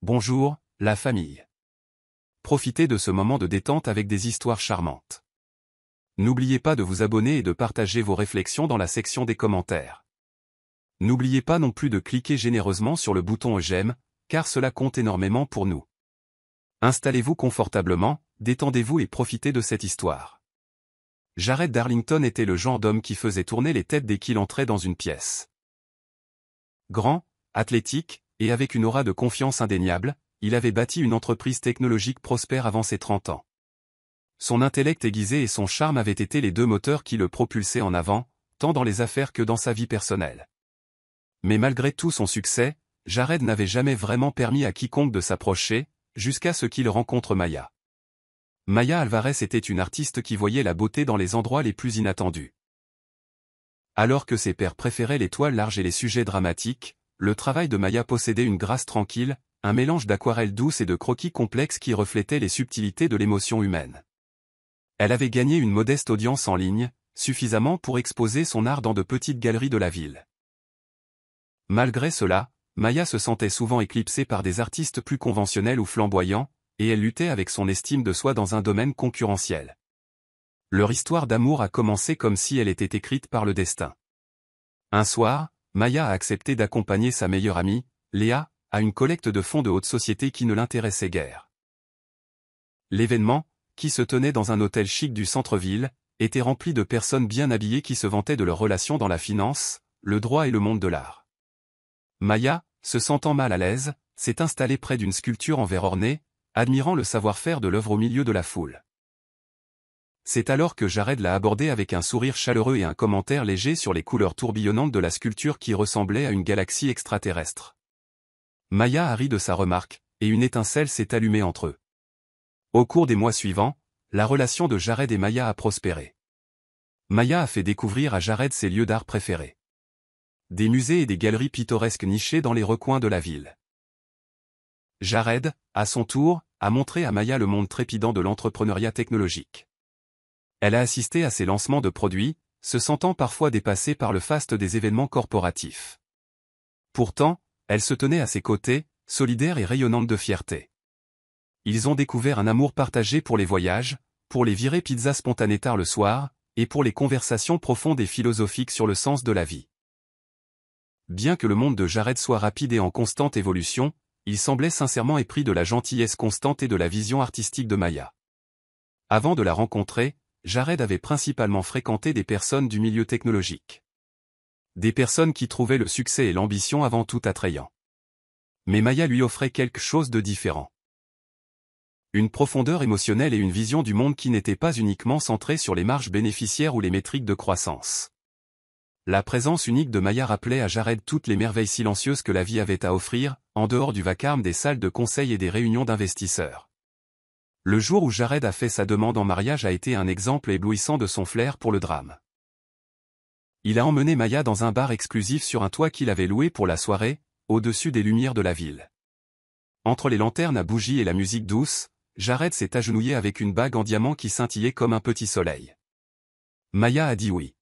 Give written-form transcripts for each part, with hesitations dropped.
Bonjour, la famille. Profitez de ce moment de détente avec des histoires charmantes. N'oubliez pas de vous abonner et de partager vos réflexions dans la section des commentaires. N'oubliez pas non plus de cliquer généreusement sur le bouton j'aime, car cela compte énormément pour nous. Installez-vous confortablement, détendez-vous et profitez de cette histoire. Jared Darlington était le genre d'homme qui faisait tourner les têtes dès qu'il entrait dans une pièce. Grand, athlétique, et avec une aura de confiance indéniable, il avait bâti une entreprise technologique prospère avant ses 30 ans. Son intellect aiguisé et son charme avaient été les deux moteurs qui le propulsaient en avant, tant dans les affaires que dans sa vie personnelle. Mais malgré tout son succès, Jared n'avait jamais vraiment permis à quiconque de s'approcher, jusqu'à ce qu'il rencontre Maya. Maya Alvarez était une artiste qui voyait la beauté dans les endroits les plus inattendus. Alors que ses pairs préféraient les toiles larges et les sujets dramatiques, le travail de Maya possédait une grâce tranquille, un mélange d'aquarelles douces et de croquis complexes qui reflétaient les subtilités de l'émotion humaine. Elle avait gagné une modeste audience en ligne, suffisamment pour exposer son art dans de petites galeries de la ville. Malgré cela, Maya se sentait souvent éclipsée par des artistes plus conventionnels ou flamboyants, et elle luttait avec son estime de soi dans un domaine concurrentiel. Leur histoire d'amour a commencé comme si elle était écrite par le destin. Un soir, Maya a accepté d'accompagner sa meilleure amie, Léa, à une collecte de fonds de haute société qui ne l'intéressait guère. L'événement, qui se tenait dans un hôtel chic du centre-ville, était rempli de personnes bien habillées qui se vantaient de leurs relations dans la finance, le droit et le monde de l'art. Maya, se sentant mal à l'aise, s'est installée près d'une sculpture en verre orné, admirant le savoir-faire de l'œuvre au milieu de la foule. C'est alors que Jared l'a abordée avec un sourire chaleureux et un commentaire léger sur les couleurs tourbillonnantes de la sculpture qui ressemblait à une galaxie extraterrestre. Maya a ri de sa remarque, et une étincelle s'est allumée entre eux. Au cours des mois suivants, la relation de Jared et Maya a prospéré. Maya a fait découvrir à Jared ses lieux d'art préférés. Des musées et des galeries pittoresques nichées dans les recoins de la ville. Jared, à son tour, a montré à Maya le monde trépidant de l'entrepreneuriat technologique. Elle a assisté à ses lancements de produits, se sentant parfois dépassée par le faste des événements corporatifs. Pourtant, elle se tenait à ses côtés, solidaire et rayonnante de fierté. Ils ont découvert un amour partagé pour les voyages, pour les virées pizza spontanées tard le soir, et pour les conversations profondes et philosophiques sur le sens de la vie. Bien que le monde de Jared soit rapide et en constante évolution, il semblait sincèrement épris de la gentillesse constante et de la vision artistique de Maya. Avant de la rencontrer, Jared avait principalement fréquenté des personnes du milieu technologique. Des personnes qui trouvaient le succès et l'ambition avant tout attrayants. Mais Maya lui offrait quelque chose de différent. Une profondeur émotionnelle et une vision du monde qui n'était pas uniquement centrée sur les marges bénéficiaires ou les métriques de croissance. La présence unique de Maya rappelait à Jared toutes les merveilles silencieuses que la vie avait à offrir, en dehors du vacarme des salles de conseil et des réunions d'investisseurs. Le jour où Jared a fait sa demande en mariage a été un exemple éblouissant de son flair pour le drame. Il a emmené Maya dans un bar exclusif sur un toit qu'il avait loué pour la soirée, au-dessus des lumières de la ville. Entre les lanternes à bougies et la musique douce, Jared s'est agenouillé avec une bague en diamant qui scintillait comme un petit soleil. Maya a dit oui.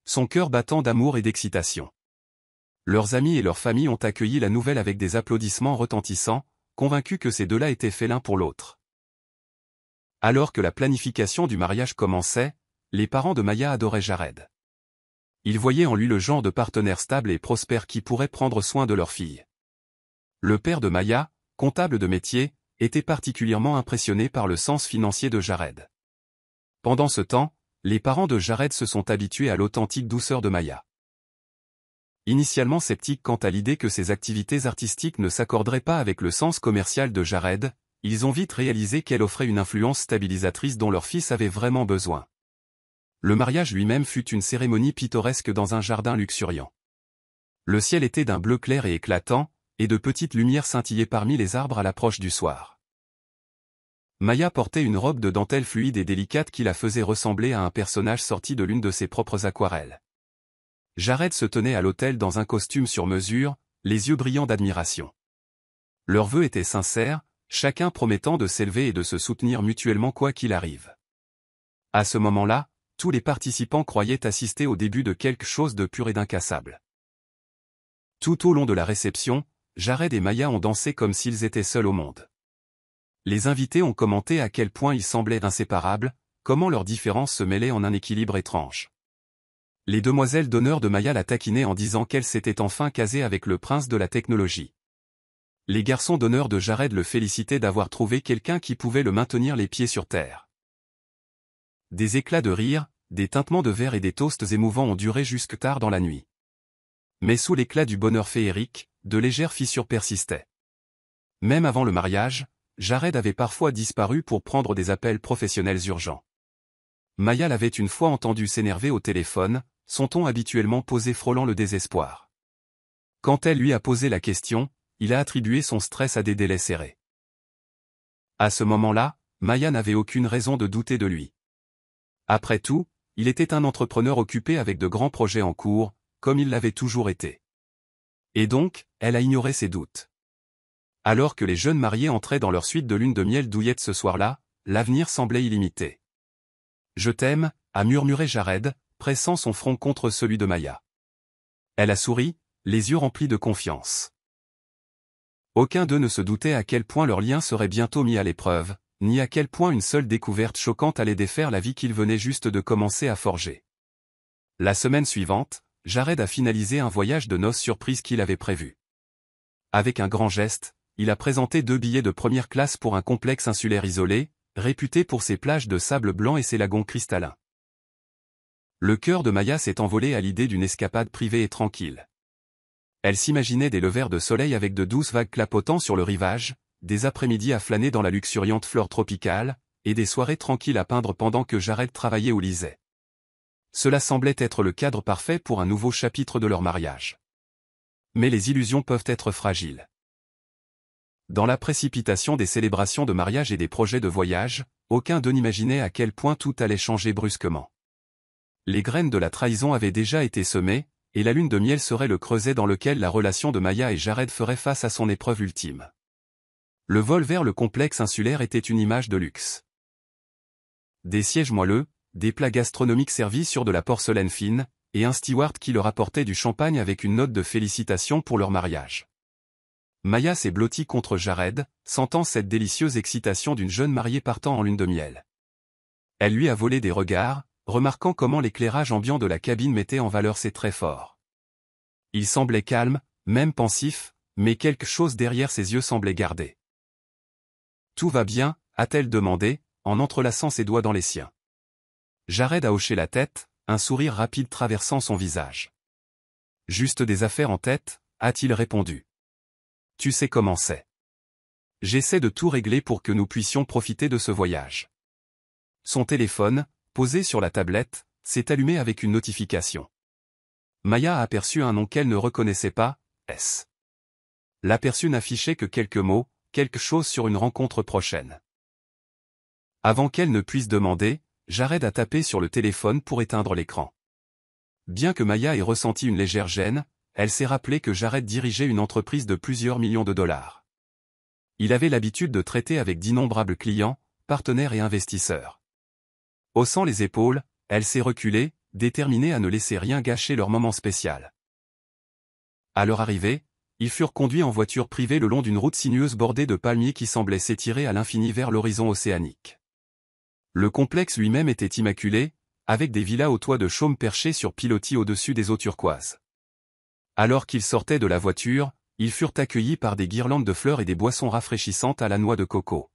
Son cœur battant d'amour et d'excitation. Leurs amis et leur famille ont accueilli la nouvelle avec des applaudissements retentissants, convaincus que ces deux-là étaient faits l'un pour l'autre. Alors que la planification du mariage commençait, les parents de Maya adoraient Jared. Ils voyaient en lui le genre de partenaire stable et prospère qui pourrait prendre soin de leur fille. Le père de Maya, comptable de métier, était particulièrement impressionné par le sens financier de Jared. Pendant ce temps, les parents de Jared se sont habitués à l'authentique douceur de Maya. Initialement sceptiques quant à l'idée que ses activités artistiques ne s'accorderaient pas avec le sens commercial de Jared, ils ont vite réalisé qu'elle offrait une influence stabilisatrice dont leur fils avait vraiment besoin. Le mariage lui-même fut une cérémonie pittoresque dans un jardin luxuriant. Le ciel était d'un bleu clair et éclatant, et de petites lumières scintillaient parmi les arbres à l'approche du soir. Maya portait une robe de dentelle fluide et délicate qui la faisait ressembler à un personnage sorti de l'une de ses propres aquarelles. Jared se tenait à l'autel dans un costume sur mesure, les yeux brillants d'admiration. Leurs vœux étaient sincères, chacun promettant de s'élever et de se soutenir mutuellement quoi qu'il arrive. À ce moment-là, tous les participants croyaient assister au début de quelque chose de pur et d'incassable. Tout au long de la réception, Jared et Maya ont dansé comme s'ils étaient seuls au monde. Les invités ont commenté à quel point ils semblaient inséparables, comment leurs différences se mêlaient en un équilibre étrange. Les demoiselles d'honneur de Maya la taquinaient en disant qu'elle s'était enfin casée avec le prince de la technologie. Les garçons d'honneur de Jared le félicitaient d'avoir trouvé quelqu'un qui pouvait le maintenir les pieds sur terre. Des éclats de rire, des tintements de verre et des toasts émouvants ont duré jusque tard dans la nuit. Mais sous l'éclat du bonheur féerique, de légères fissures persistaient. Même avant le mariage, Jared avait parfois disparu pour prendre des appels professionnels urgents. Maya l'avait une fois entendu s'énerver au téléphone, son ton habituellement posé frôlant le désespoir. Quand elle lui a posé la question, il a attribué son stress à des délais serrés. À ce moment-là, Maya n'avait aucune raison de douter de lui. Après tout, il était un entrepreneur occupé avec de grands projets en cours, comme il l'avait toujours été. Et donc, elle a ignoré ses doutes. Alors que les jeunes mariés entraient dans leur suite de lune de miel douillette ce soir-là, l'avenir semblait illimité. « Je t'aime », a murmuré Jared, pressant son front contre celui de Maya. Elle a souri, les yeux remplis de confiance. Aucun d'eux ne se doutait à quel point leur lien serait bientôt mis à l'épreuve, ni à quel point une seule découverte choquante allait défaire la vie qu'ils venaient juste de commencer à forger. La semaine suivante, Jared a finalisé un voyage de noces surprise qu'il avait prévu. Avec un grand geste, il a présenté 2 billets de première classe pour un complexe insulaire isolé, réputé pour ses plages de sable blanc et ses lagons cristallins. Le cœur de Maya s'est envolé à l'idée d'une escapade privée et tranquille. Elle s'imaginait des levers de soleil avec de douces vagues clapotant sur le rivage, des après-midi à flâner dans la luxuriante flore tropicale, et des soirées tranquilles à peindre pendant que Jared travaillait ou lisait. Cela semblait être le cadre parfait pour un nouveau chapitre de leur mariage. Mais les illusions peuvent être fragiles. Dans la précipitation des célébrations de mariage et des projets de voyage, aucun d'eux n'imaginait à quel point tout allait changer brusquement. Les graines de la trahison avaient déjà été semées, et la lune de miel serait le creuset dans lequel la relation de Maya et Jared ferait face à son épreuve ultime. Le vol vers le complexe insulaire était une image de luxe. Des sièges moelleux, des plats gastronomiques servis sur de la porcelaine fine, et un steward qui leur apportait du champagne avec une note de félicitations pour leur mariage. Maya s'est blottie contre Jared, sentant cette délicieuse excitation d'une jeune mariée partant en lune de miel. Elle lui a volé des regards, remarquant comment l'éclairage ambiant de la cabine mettait en valeur ses traits forts. Il semblait calme, même pensif, mais quelque chose derrière ses yeux semblait garder. « Tout va bien ?» a-t-elle demandé, en entrelaçant ses doigts dans les siens. Jared a hoché la tête, un sourire rapide traversant son visage. « Juste des affaires en tête ?» a-t-il répondu. « Tu sais comment c'est. J'essaie de tout régler pour que nous puissions profiter de ce voyage. » Son téléphone, posé sur la tablette, s'est allumé avec une notification. Maya a aperçu un nom qu'elle ne reconnaissait pas, S. L'aperçu n'affichait que quelques mots, quelque chose sur une rencontre prochaine. Avant qu'elle ne puisse demander, Jared a tapé sur le téléphone pour éteindre l'écran. Bien que Maya ait ressenti une légère gêne, elle s'est rappelé que Jared dirigeait une entreprise de plusieurs millions de dollars. Il avait l'habitude de traiter avec d'innombrables clients, partenaires et investisseurs. Haussant les épaules, elle s'est reculée, déterminée à ne laisser rien gâcher leur moment spécial. À leur arrivée, ils furent conduits en voiture privée le long d'une route sinueuse bordée de palmiers qui semblaient s'étirer à l'infini vers l'horizon océanique. Le complexe lui-même était immaculé, avec des villas aux toits de chaume perchés sur pilotis au-dessus des eaux turquoises. Alors qu'ils sortaient de la voiture, ils furent accueillis par des guirlandes de fleurs et des boissons rafraîchissantes à la noix de coco.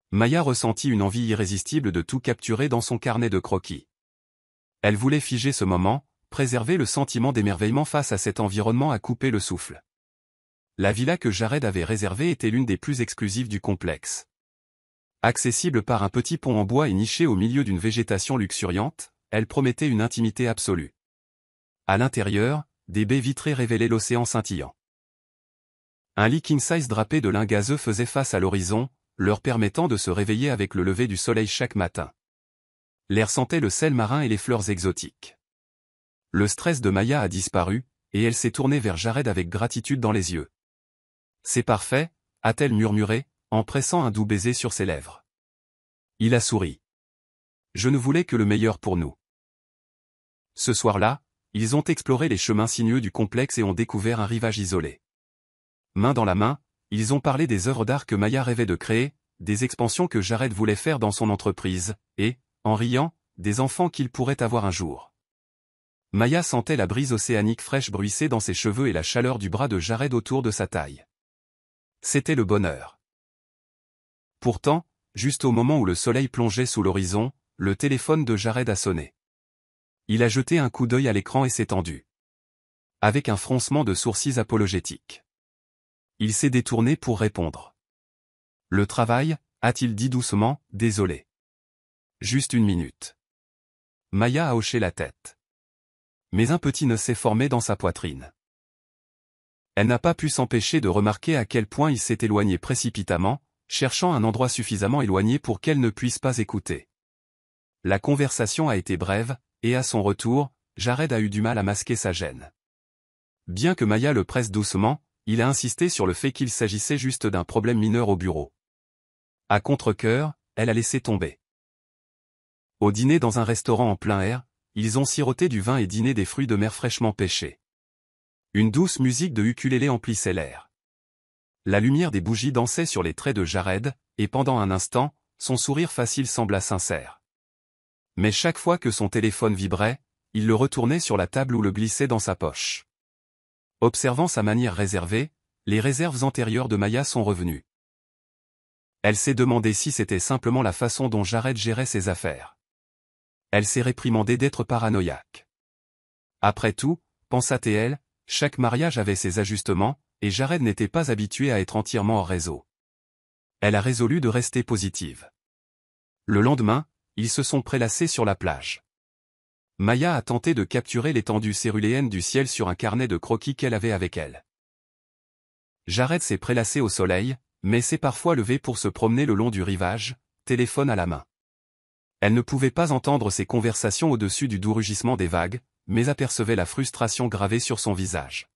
Maya ressentit une envie irrésistible de tout capturer dans son carnet de croquis. Elle voulait figer ce moment, préserver le sentiment d'émerveillement face à cet environnement à couper le souffle. La villa que Jared avait réservée était l'une des plus exclusives du complexe. Accessible par un petit pont en bois et nichée au milieu d'une végétation luxuriante, elle promettait une intimité absolue. À l'intérieur, des baies vitrées révélaient l'océan scintillant. Un lit king-size drapé de lin gazeux faisait face à l'horizon, leur permettant de se réveiller avec le lever du soleil chaque matin. L'air sentait le sel marin et les fleurs exotiques. Le stress de Maya a disparu, et elle s'est tournée vers Jared avec gratitude dans les yeux. « C'est parfait », a-t-elle murmuré, en pressant un doux baiser sur ses lèvres. Il a souri. « Je ne voulais que le meilleur pour nous. » Ce soir-là, ils ont exploré les chemins sinueux du complexe et ont découvert un rivage isolé. Main dans la main, ils ont parlé des œuvres d'art que Maya rêvait de créer, des expansions que Jared voulait faire dans son entreprise, et, en riant, des enfants qu'il pourrait avoir un jour. Maya sentait la brise océanique fraîche bruisser dans ses cheveux et la chaleur du bras de Jared autour de sa taille. C'était le bonheur. Pourtant, juste au moment où le soleil plongeait sous l'horizon, le téléphone de Jared a sonné. Il a jeté un coup d'œil à l'écran et s'est tendu. Avec un froncement de sourcils apologétique. Il s'est détourné pour répondre. Le travail, a-t-il dit doucement, désolé. Juste une minute. Maya a hoché la tête. Mais un petit nœud s'est formé dans sa poitrine. Elle n'a pas pu s'empêcher de remarquer à quel point il s'est éloigné précipitamment, cherchant un endroit suffisamment éloigné pour qu'elle ne puisse pas écouter. La conversation a été brève, et à son retour, Jared a eu du mal à masquer sa gêne. Bien que Maya le presse doucement, il a insisté sur le fait qu'il s'agissait juste d'un problème mineur au bureau. À contre-cœur, elle a laissé tomber. Au dîner dans un restaurant en plein air, ils ont siroté du vin et dîné des fruits de mer fraîchement pêchés. Une douce musique de ukulélé emplissait l'air. La lumière des bougies dansait sur les traits de Jared, et pendant un instant, son sourire facile sembla sincère. Mais chaque fois que son téléphone vibrait, il le retournait sur la table ou le glissait dans sa poche. Observant sa manière réservée, les réserves antérieures de Maya sont revenues. Elle s'est demandé si c'était simplement la façon dont Jared gérait ses affaires. Elle s'est réprimandée d'être paranoïaque. Après tout, pensa-t-elle, chaque mariage avait ses ajustements, et Jared n'était pas habitué à être entièrement hors réseau. Elle a résolu de rester positive. Le lendemain, ils se sont prélassés sur la plage. Maya a tenté de capturer l'étendue céruléenne du ciel sur un carnet de croquis qu'elle avait avec elle. Jared s'est prélassé au soleil, mais s'est parfois levé pour se promener le long du rivage, téléphone à la main. Elle ne pouvait pas entendre ses conversations au-dessus du doux rugissement des vagues, mais apercevait la frustration gravée sur son visage.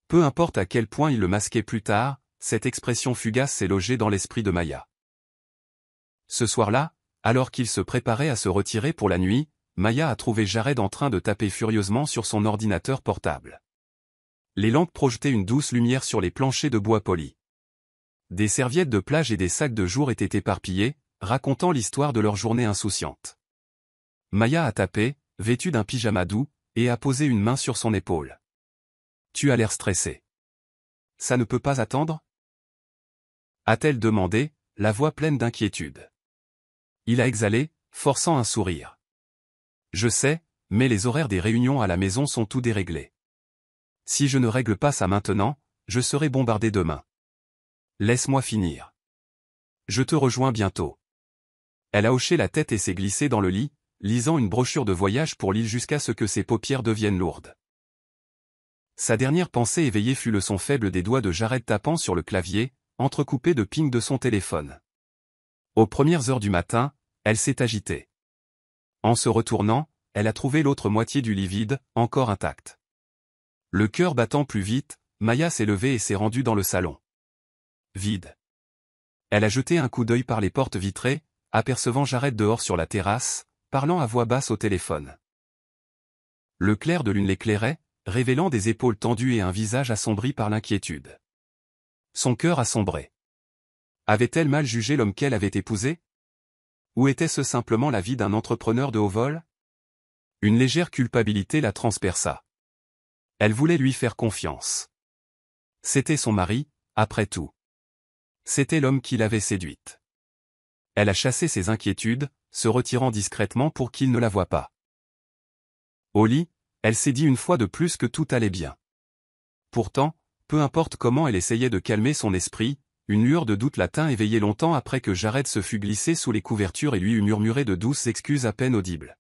Peu importe à quel point il le masquait plus tard, cette expression fugace s'est logée dans l'esprit de Maya. Ce soir-là, alors qu'il se préparait à se retirer pour la nuit, Maya a trouvé Jared en train de taper furieusement sur son ordinateur portable. Les lampes projetaient une douce lumière sur les planchers de bois poli. Des serviettes de plage et des sacs de jour étaient éparpillés, racontant l'histoire de leur journée insouciante. Maya a tapé, vêtue d'un pyjama doux, et a posé une main sur son épaule. « Tu as l'air stressé. Ça ne peut pas attendre ?» a-t-elle demandé, la voix pleine d'inquiétude. Il a exhalé, forçant un sourire. « Je sais, mais les horaires des réunions à la maison sont tout déréglés. Si je ne règle pas ça maintenant, je serai bombardé demain. Laisse-moi finir. Je te rejoins bientôt. » Elle a hoché la tête et s'est glissée dans le lit, lisant une brochure de voyage pour l'île jusqu'à ce que ses paupières deviennent lourdes. Sa dernière pensée éveillée fut le son faible des doigts de Jared tapant sur le clavier, entrecoupé de pings de son téléphone. Aux premières heures du matin, elle s'est agitée. En se retournant, elle a trouvé l'autre moitié du lit vide, encore intact. Le cœur battant plus vite, Maya s'est levée et s'est rendue dans le salon. Vide. Elle a jeté un coup d'œil par les portes vitrées, apercevant Jared dehors sur la terrasse, parlant à voix basse au téléphone. Le clair de lune l'éclairait, révélant des épaules tendues et un visage assombri par l'inquiétude. Son cœur a sombré. Avait-elle mal jugé l'homme qu'elle avait épousé? Ou était-ce simplement la vie d'un entrepreneur de haut vol? Une légère culpabilité la transperça. Elle voulait lui faire confiance. C'était son mari, après tout. C'était l'homme qui l'avait séduite. Elle a chassé ses inquiétudes, se retirant discrètement pour qu'il ne la voie pas. Au lit, elle s'est dit une fois de plus que tout allait bien. Pourtant, peu importe comment elle essayait de calmer son esprit, une lueur de doute la tint éveillée longtemps après que Jared se fût glissé sous les couvertures et lui eut murmuré de douces excuses à peine audibles.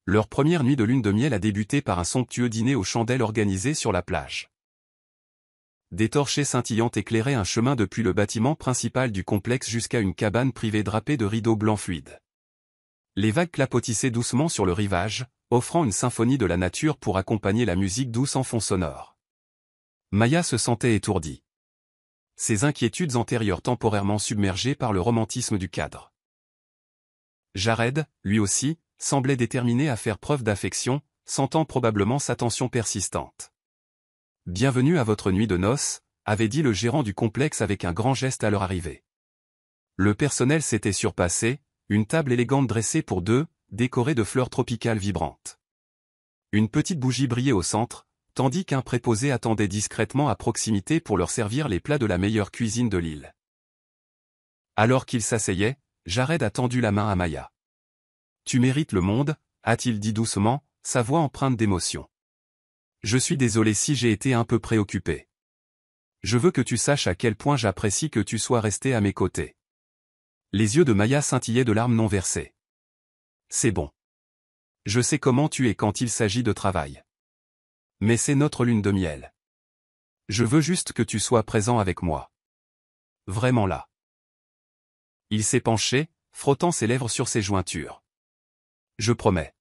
Leur première nuit de lune de miel a débuté par un somptueux dîner aux chandelles organisé sur la plage. Des torchers scintillantes éclairaient un chemin depuis le bâtiment principal du complexe jusqu'à une cabane privée drapée de rideaux blancs fluides. Les vagues clapotissaient doucement sur le rivage, offrant une symphonie de la nature pour accompagner la musique douce en fond sonore. Maya se sentait étourdie. Ses inquiétudes antérieures temporairement submergées par le romantisme du cadre. Jared, lui aussi, semblait déterminé à faire preuve d'affection, sentant probablement sa tension persistante. « Bienvenue à votre nuit de noces », avait dit le gérant du complexe avec un grand geste à leur arrivée. Le personnel s'était surpassé, une table élégante dressée pour deux, décorée de fleurs tropicales vibrantes. Une petite bougie brillait au centre, tandis qu'un préposé attendait discrètement à proximité pour leur servir les plats de la meilleure cuisine de l'île. Alors qu'il s'asseyait, Jared a tendu la main à Maya. « Tu mérites le monde », a-t-il dit doucement, sa voix empreinte d'émotion. « Je suis désolé si j'ai été un peu préoccupé. Je veux que tu saches à quel point j'apprécie que tu sois resté à mes côtés. » Les yeux de Maya scintillaient de larmes non versées. « C'est bon. Je sais comment tu es quand il s'agit de travail. Mais c'est notre lune de miel. Je veux juste que tu sois présent avec moi. Vraiment là. » Il s'est penché, frottant ses lèvres sur ses jointures. « Je promets.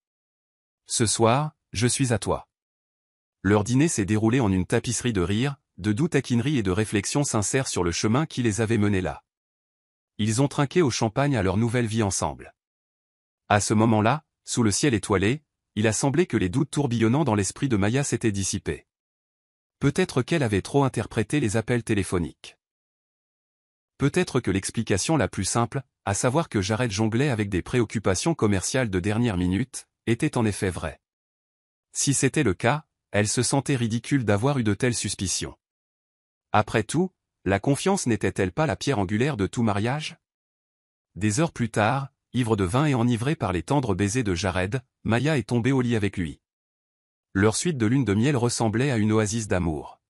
Ce soir, je suis à toi. » Leur dîner s'est déroulé en une tapisserie de rire, de doux taquineries et de réflexions sincères sur le chemin qui les avait menés là. Ils ont trinqué au champagne à leur nouvelle vie ensemble. À ce moment-là, sous le ciel étoilé, il a semblé que les doutes tourbillonnant dans l'esprit de Maya s'étaient dissipés. Peut-être qu'elle avait trop interprété les appels téléphoniques. Peut-être que l'explication la plus simple, à savoir que Jared jonglait avec des préoccupations commerciales de dernière minute, était en effet vraie. Si c'était le cas, elle se sentait ridicule d'avoir eu de telles suspicions. Après tout, la confiance n'était-elle pas la pierre angulaire de tout mariage? Des heures plus tard, ivre de vin et enivrée par les tendres baisers de Jared, Maya est tombée au lit avec lui. Leur suite de lune de miel ressemblait à une oasis d'amour.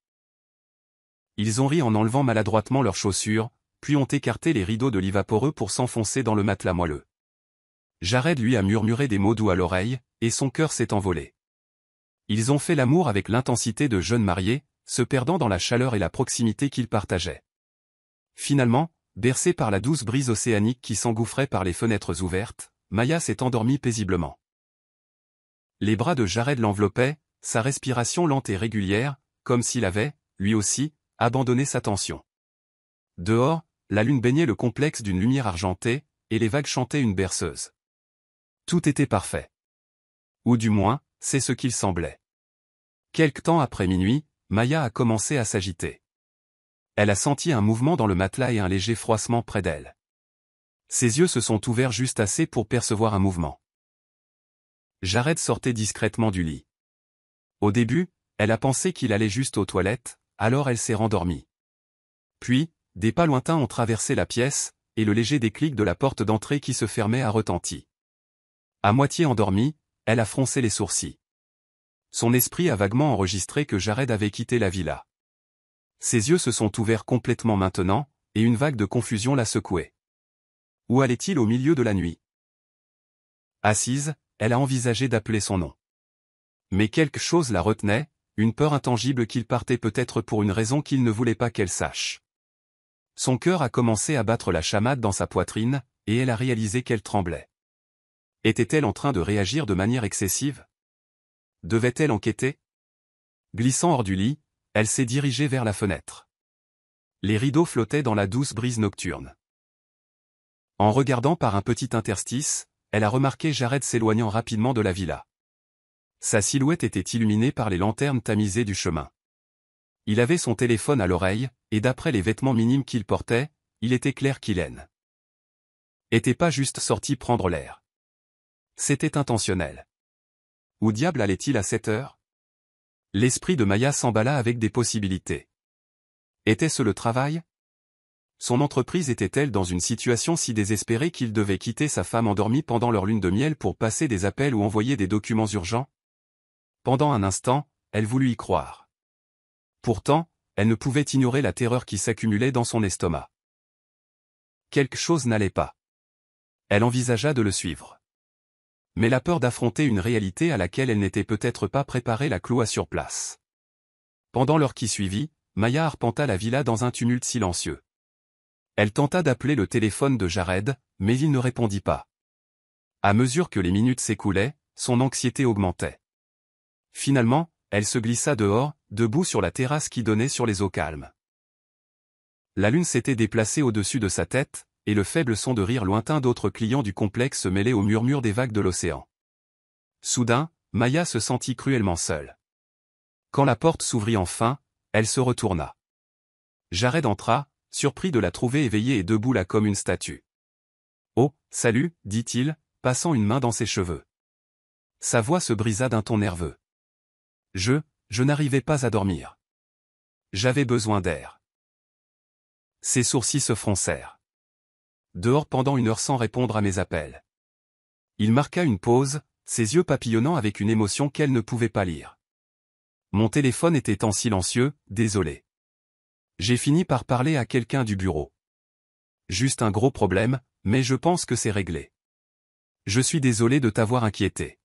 Ils ont ri en enlevant maladroitement leurs chaussures, puis ont écarté les rideaux de lit vaporeux pour s'enfoncer dans le matelas moelleux. Jared lui a murmuré des mots doux à l'oreille, et son cœur s'est envolé. Ils ont fait l'amour avec l'intensité de jeunes mariés, se perdant dans la chaleur et la proximité qu'ils partageaient. Finalement, bercée par la douce brise océanique qui s'engouffrait par les fenêtres ouvertes, Maya s'est endormie paisiblement. Les bras de Jared l'enveloppaient, sa respiration lente et régulière, comme s'il avait, lui aussi, abandonné sa tension. Dehors, la lune baignait le complexe d'une lumière argentée, et les vagues chantaient une berceuse. Tout était parfait. Ou du moins, c'est ce qu'il semblait. Quelque temps après minuit, Maya a commencé à s'agiter. Elle a senti un mouvement dans le matelas et un léger froissement près d'elle. Ses yeux se sont ouverts juste assez pour percevoir un mouvement. Jared sortait discrètement du lit. Au début, elle a pensé qu'il allait juste aux toilettes, alors elle s'est rendormie. Puis, des pas lointains ont traversé la pièce, et le léger déclic de la porte d'entrée qui se fermait a retenti. À moitié endormie, elle a froncé les sourcils. Son esprit a vaguement enregistré que Jared avait quitté la villa. Ses yeux se sont ouverts complètement maintenant, et une vague de confusion l'a secouée. Où allait-il au milieu de la nuit? Assise, elle a envisagé d'appeler son nom. Mais quelque chose la retenait, une peur intangible qu'il partait peut-être pour une raison qu'il ne voulait pas qu'elle sache. Son cœur a commencé à battre la chamade dans sa poitrine, et elle a réalisé qu'elle tremblait. Était-elle en train de réagir de manière excessive? Devait-elle enquêter? Glissant hors du lit, elle s'est dirigée vers la fenêtre. Les rideaux flottaient dans la douce brise nocturne. En regardant par un petit interstice, elle a remarqué Jared s'éloignant rapidement de la villa. Sa silhouette était illuminée par les lanternes tamisées du chemin. Il avait son téléphone à l'oreille, et d'après les vêtements minimes qu'il portait, il était clair qu'il n'était pas juste sorti prendre l'air. C'était intentionnel. Où diable allait-il à cette heure? L'esprit de Maya s'emballa avec des possibilités. Était-ce le travail? Son entreprise était-elle dans une situation si désespérée qu'il devait quitter sa femme endormie pendant leur lune de miel pour passer des appels ou envoyer des documents urgents? Pendant un instant, elle voulut y croire. Pourtant, elle ne pouvait ignorer la terreur qui s'accumulait dans son estomac. Quelque chose n'allait pas. Elle envisagea de le suivre. Mais la peur d'affronter une réalité à laquelle elle n'était peut-être pas préparée la cloua sur place. Pendant l'heure qui suivit, Maya arpenta la villa dans un tumulte silencieux. Elle tenta d'appeler le téléphone de Jared, mais il ne répondit pas. À mesure que les minutes s'écoulaient, son anxiété augmentait. Finalement, elle se glissa dehors, debout sur la terrasse qui donnait sur les eaux calmes. La lune s'était déplacée au-dessus de sa tête, et le faible son de rire lointain d'autres clients du complexe se mêlait au murmure des vagues de l'océan. Soudain, Maya se sentit cruellement seule. Quand la porte s'ouvrit enfin, elle se retourna. Jared entra, surpris de la trouver éveillée et debout là comme une statue. « Oh, salut, dit-il, passant une main dans ses cheveux. Sa voix se brisa d'un ton nerveux. Je n'arrivais pas à dormir. J'avais besoin d'air. Ses sourcils se froncèrent. Dehors pendant 1 heure sans répondre à mes appels. Il marqua une pause, ses yeux papillonnant avec une émotion qu'elle ne pouvait pas lire. Mon téléphone était en silencieux, désolé. J'ai fini par parler à quelqu'un du bureau. Juste un gros problème, mais je pense que c'est réglé. Je suis désolé de t'avoir inquiété.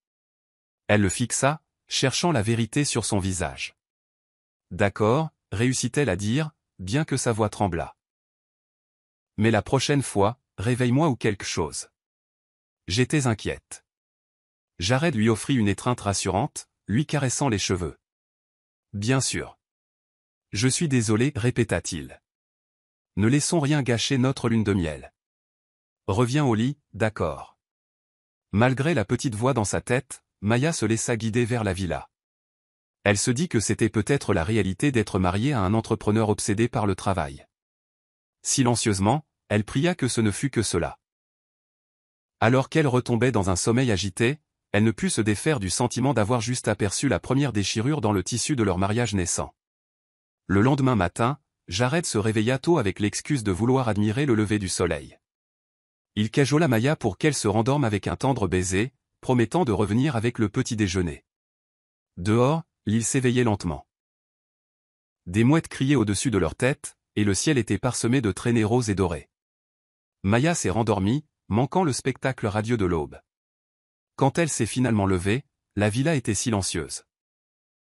Elle le fixa, cherchant la vérité sur son visage. D'accord, réussit-elle à dire, bien que sa voix tremblât. Mais la prochaine fois, réveille-moi ou quelque chose. J'étais inquiète. Jared lui offrit une étreinte rassurante, lui caressant les cheveux. Bien sûr. Je suis désolé, répéta-t-il. Ne laissons rien gâcher notre lune de miel. Reviens au lit, d'accord. Malgré la petite voix dans sa tête, Maya se laissa guider vers la villa. Elle se dit que c'était peut-être la réalité d'être mariée à un entrepreneur obsédé par le travail. Silencieusement, elle pria que ce ne fût que cela. Alors qu'elle retombait dans un sommeil agité, elle ne put se défaire du sentiment d'avoir juste aperçu la première déchirure dans le tissu de leur mariage naissant. Le lendemain matin, Jared se réveilla tôt avec l'excuse de vouloir admirer le lever du soleil. Il cajola Maya pour qu'elle se rendorme avec un tendre baiser, promettant de revenir avec le petit déjeuner. Dehors, l'île s'éveillait lentement. Des mouettes criaient au-dessus de leur tête, et le ciel était parsemé de traînées roses et dorées. Maya s'est rendormie, manquant le spectacle radieux de l'aube. Quand elle s'est finalement levée, la villa était silencieuse.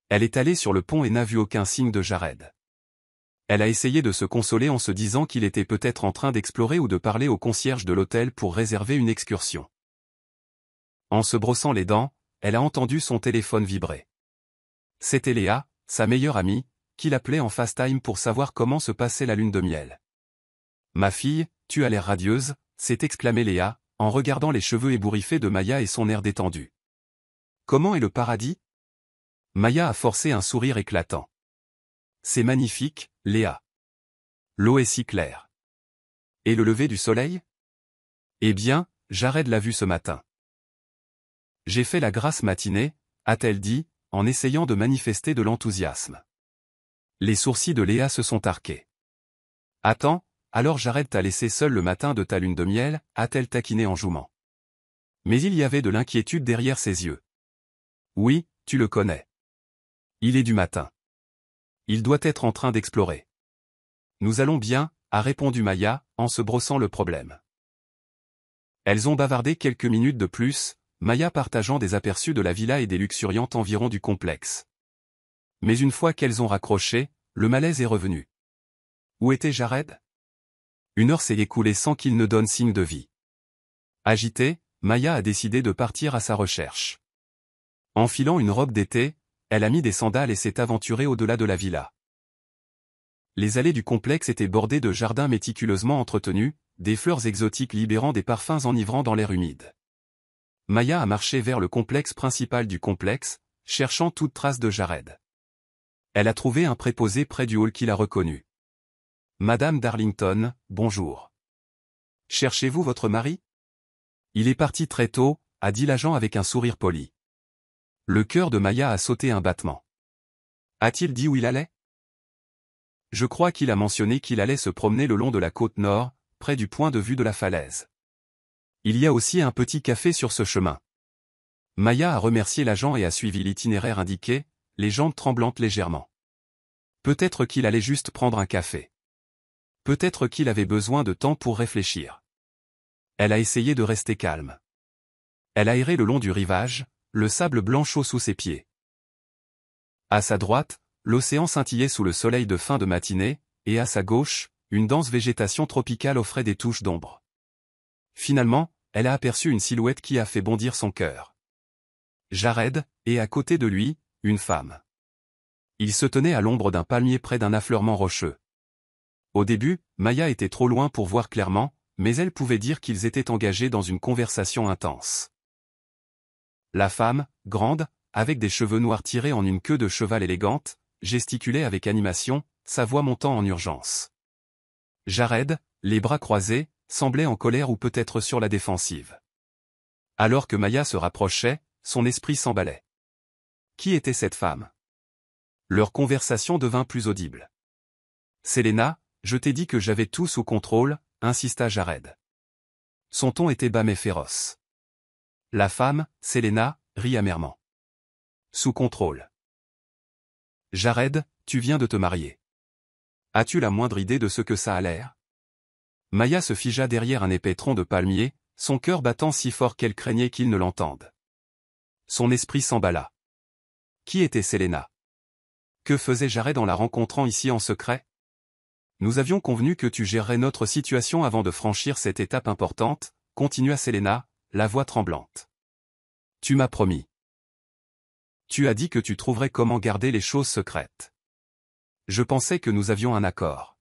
Elle est allée sur le pont et n'a vu aucun signe de Jared. Elle a essayé de se consoler en se disant qu'il était peut-être en train d'explorer ou de parler au concierge de l'hôtel pour réserver une excursion. En se brossant les dents, elle a entendu son téléphone vibrer. C'était Léa, sa meilleure amie, qui l'appelait en FaceTime pour savoir comment se passait la lune de miel. « Ma fille, tu as l'air radieuse », s'est exclamée Léa, en regardant les cheveux ébouriffés de Maya et son air détendu. « Comment est le paradis ?» Maya a forcé un sourire éclatant. « C'est magnifique, Léa. L'eau est si claire. Et le lever du soleil ? Eh bien, Jared l'a vu ce matin. J'ai fait la grasse matinée, a-t-elle dit, en essayant de manifester de l'enthousiasme. Les sourcils de Léa se sont arqués. Attends, alors Jared t'a laissé seul le matin de ta lune de miel, a-t-elle taquiné en jouant. Mais il y avait de l'inquiétude derrière ses yeux. Oui, tu le connais. Il est du matin. Il doit être en train d'explorer. Nous allons bien, a répondu Maya, en se brossant le problème. Elles ont bavardé quelques minutes de plus, Maya partageant des aperçus de la villa et des luxuriantes environs du complexe. Mais une fois qu'elles ont raccroché, le malaise est revenu. Où était Jared ? 1 heure s'est écoulée sans qu'il ne donne signe de vie. Agitée, Maya a décidé de partir à sa recherche. Enfilant une robe d'été, elle a mis des sandales et s'est aventurée au-delà de la villa. Les allées du complexe étaient bordées de jardins méticuleusement entretenus, des fleurs exotiques libérant des parfums enivrants dans l'air humide. Maya a marché vers le complexe principal du complexe, cherchant toute trace de Jared. Elle a trouvé un préposé près du hall qui l'a reconnu. « Madame Darlington, bonjour. Cherchez-vous votre mari ? Il est parti très tôt, a dit l'agent avec un sourire poli. Le cœur de Maya a sauté un battement. A-t-il dit où il allait ? Je crois qu'il a mentionné qu'il allait se promener le long de la côte nord, près du point de vue de la falaise. Il y a aussi un petit café sur ce chemin. Maya a remercié l'agent et a suivi l'itinéraire indiqué, les jambes tremblantes légèrement. Peut-être qu'il allait juste prendre un café. Peut-être qu'il avait besoin de temps pour réfléchir. Elle a essayé de rester calme. Elle a erré le long du rivage, le sable blanc chaud sous ses pieds. À sa droite, l'océan scintillait sous le soleil de fin de matinée, et à sa gauche, une dense végétation tropicale offrait des touches d'ombre. Finalement, elle a aperçu une silhouette qui a fait bondir son cœur. Jared, et à côté de lui, une femme. Il se tenait à l'ombre d'un palmier près d'un affleurement rocheux. Au début, Maya était trop loin pour voir clairement, mais elle pouvait dire qu'ils étaient engagés dans une conversation intense. La femme, grande, avec des cheveux noirs tirés en une queue de cheval élégante, gesticulait avec animation, sa voix montant en urgence. Jared, les bras croisés, semblait en colère ou peut-être sur la défensive. Alors que Maya se rapprochait, son esprit s'emballait. Qui était cette femme? Leur conversation devint plus audible. Selena, je t'ai dit que j'avais tout sous contrôle, insista Jared. Son ton était bas mais féroce. La femme, Selena, rit amèrement. Sous contrôle. Jared, tu viens de te marier. As-tu la moindre idée de ce que ça a l'air? Maya se figea derrière un épais tronc de palmier, son cœur battant si fort qu'elle craignait qu'il ne l'entende. Son esprit s'emballa. Qui était Selena? Que faisait Jared en la rencontrant ici en secret? Nous avions convenu que tu gérerais notre situation avant de franchir cette étape importante, continua Selena, la voix tremblante. Tu m'as promis. Tu as dit que tu trouverais comment garder les choses secrètes. Je pensais que nous avions un accord.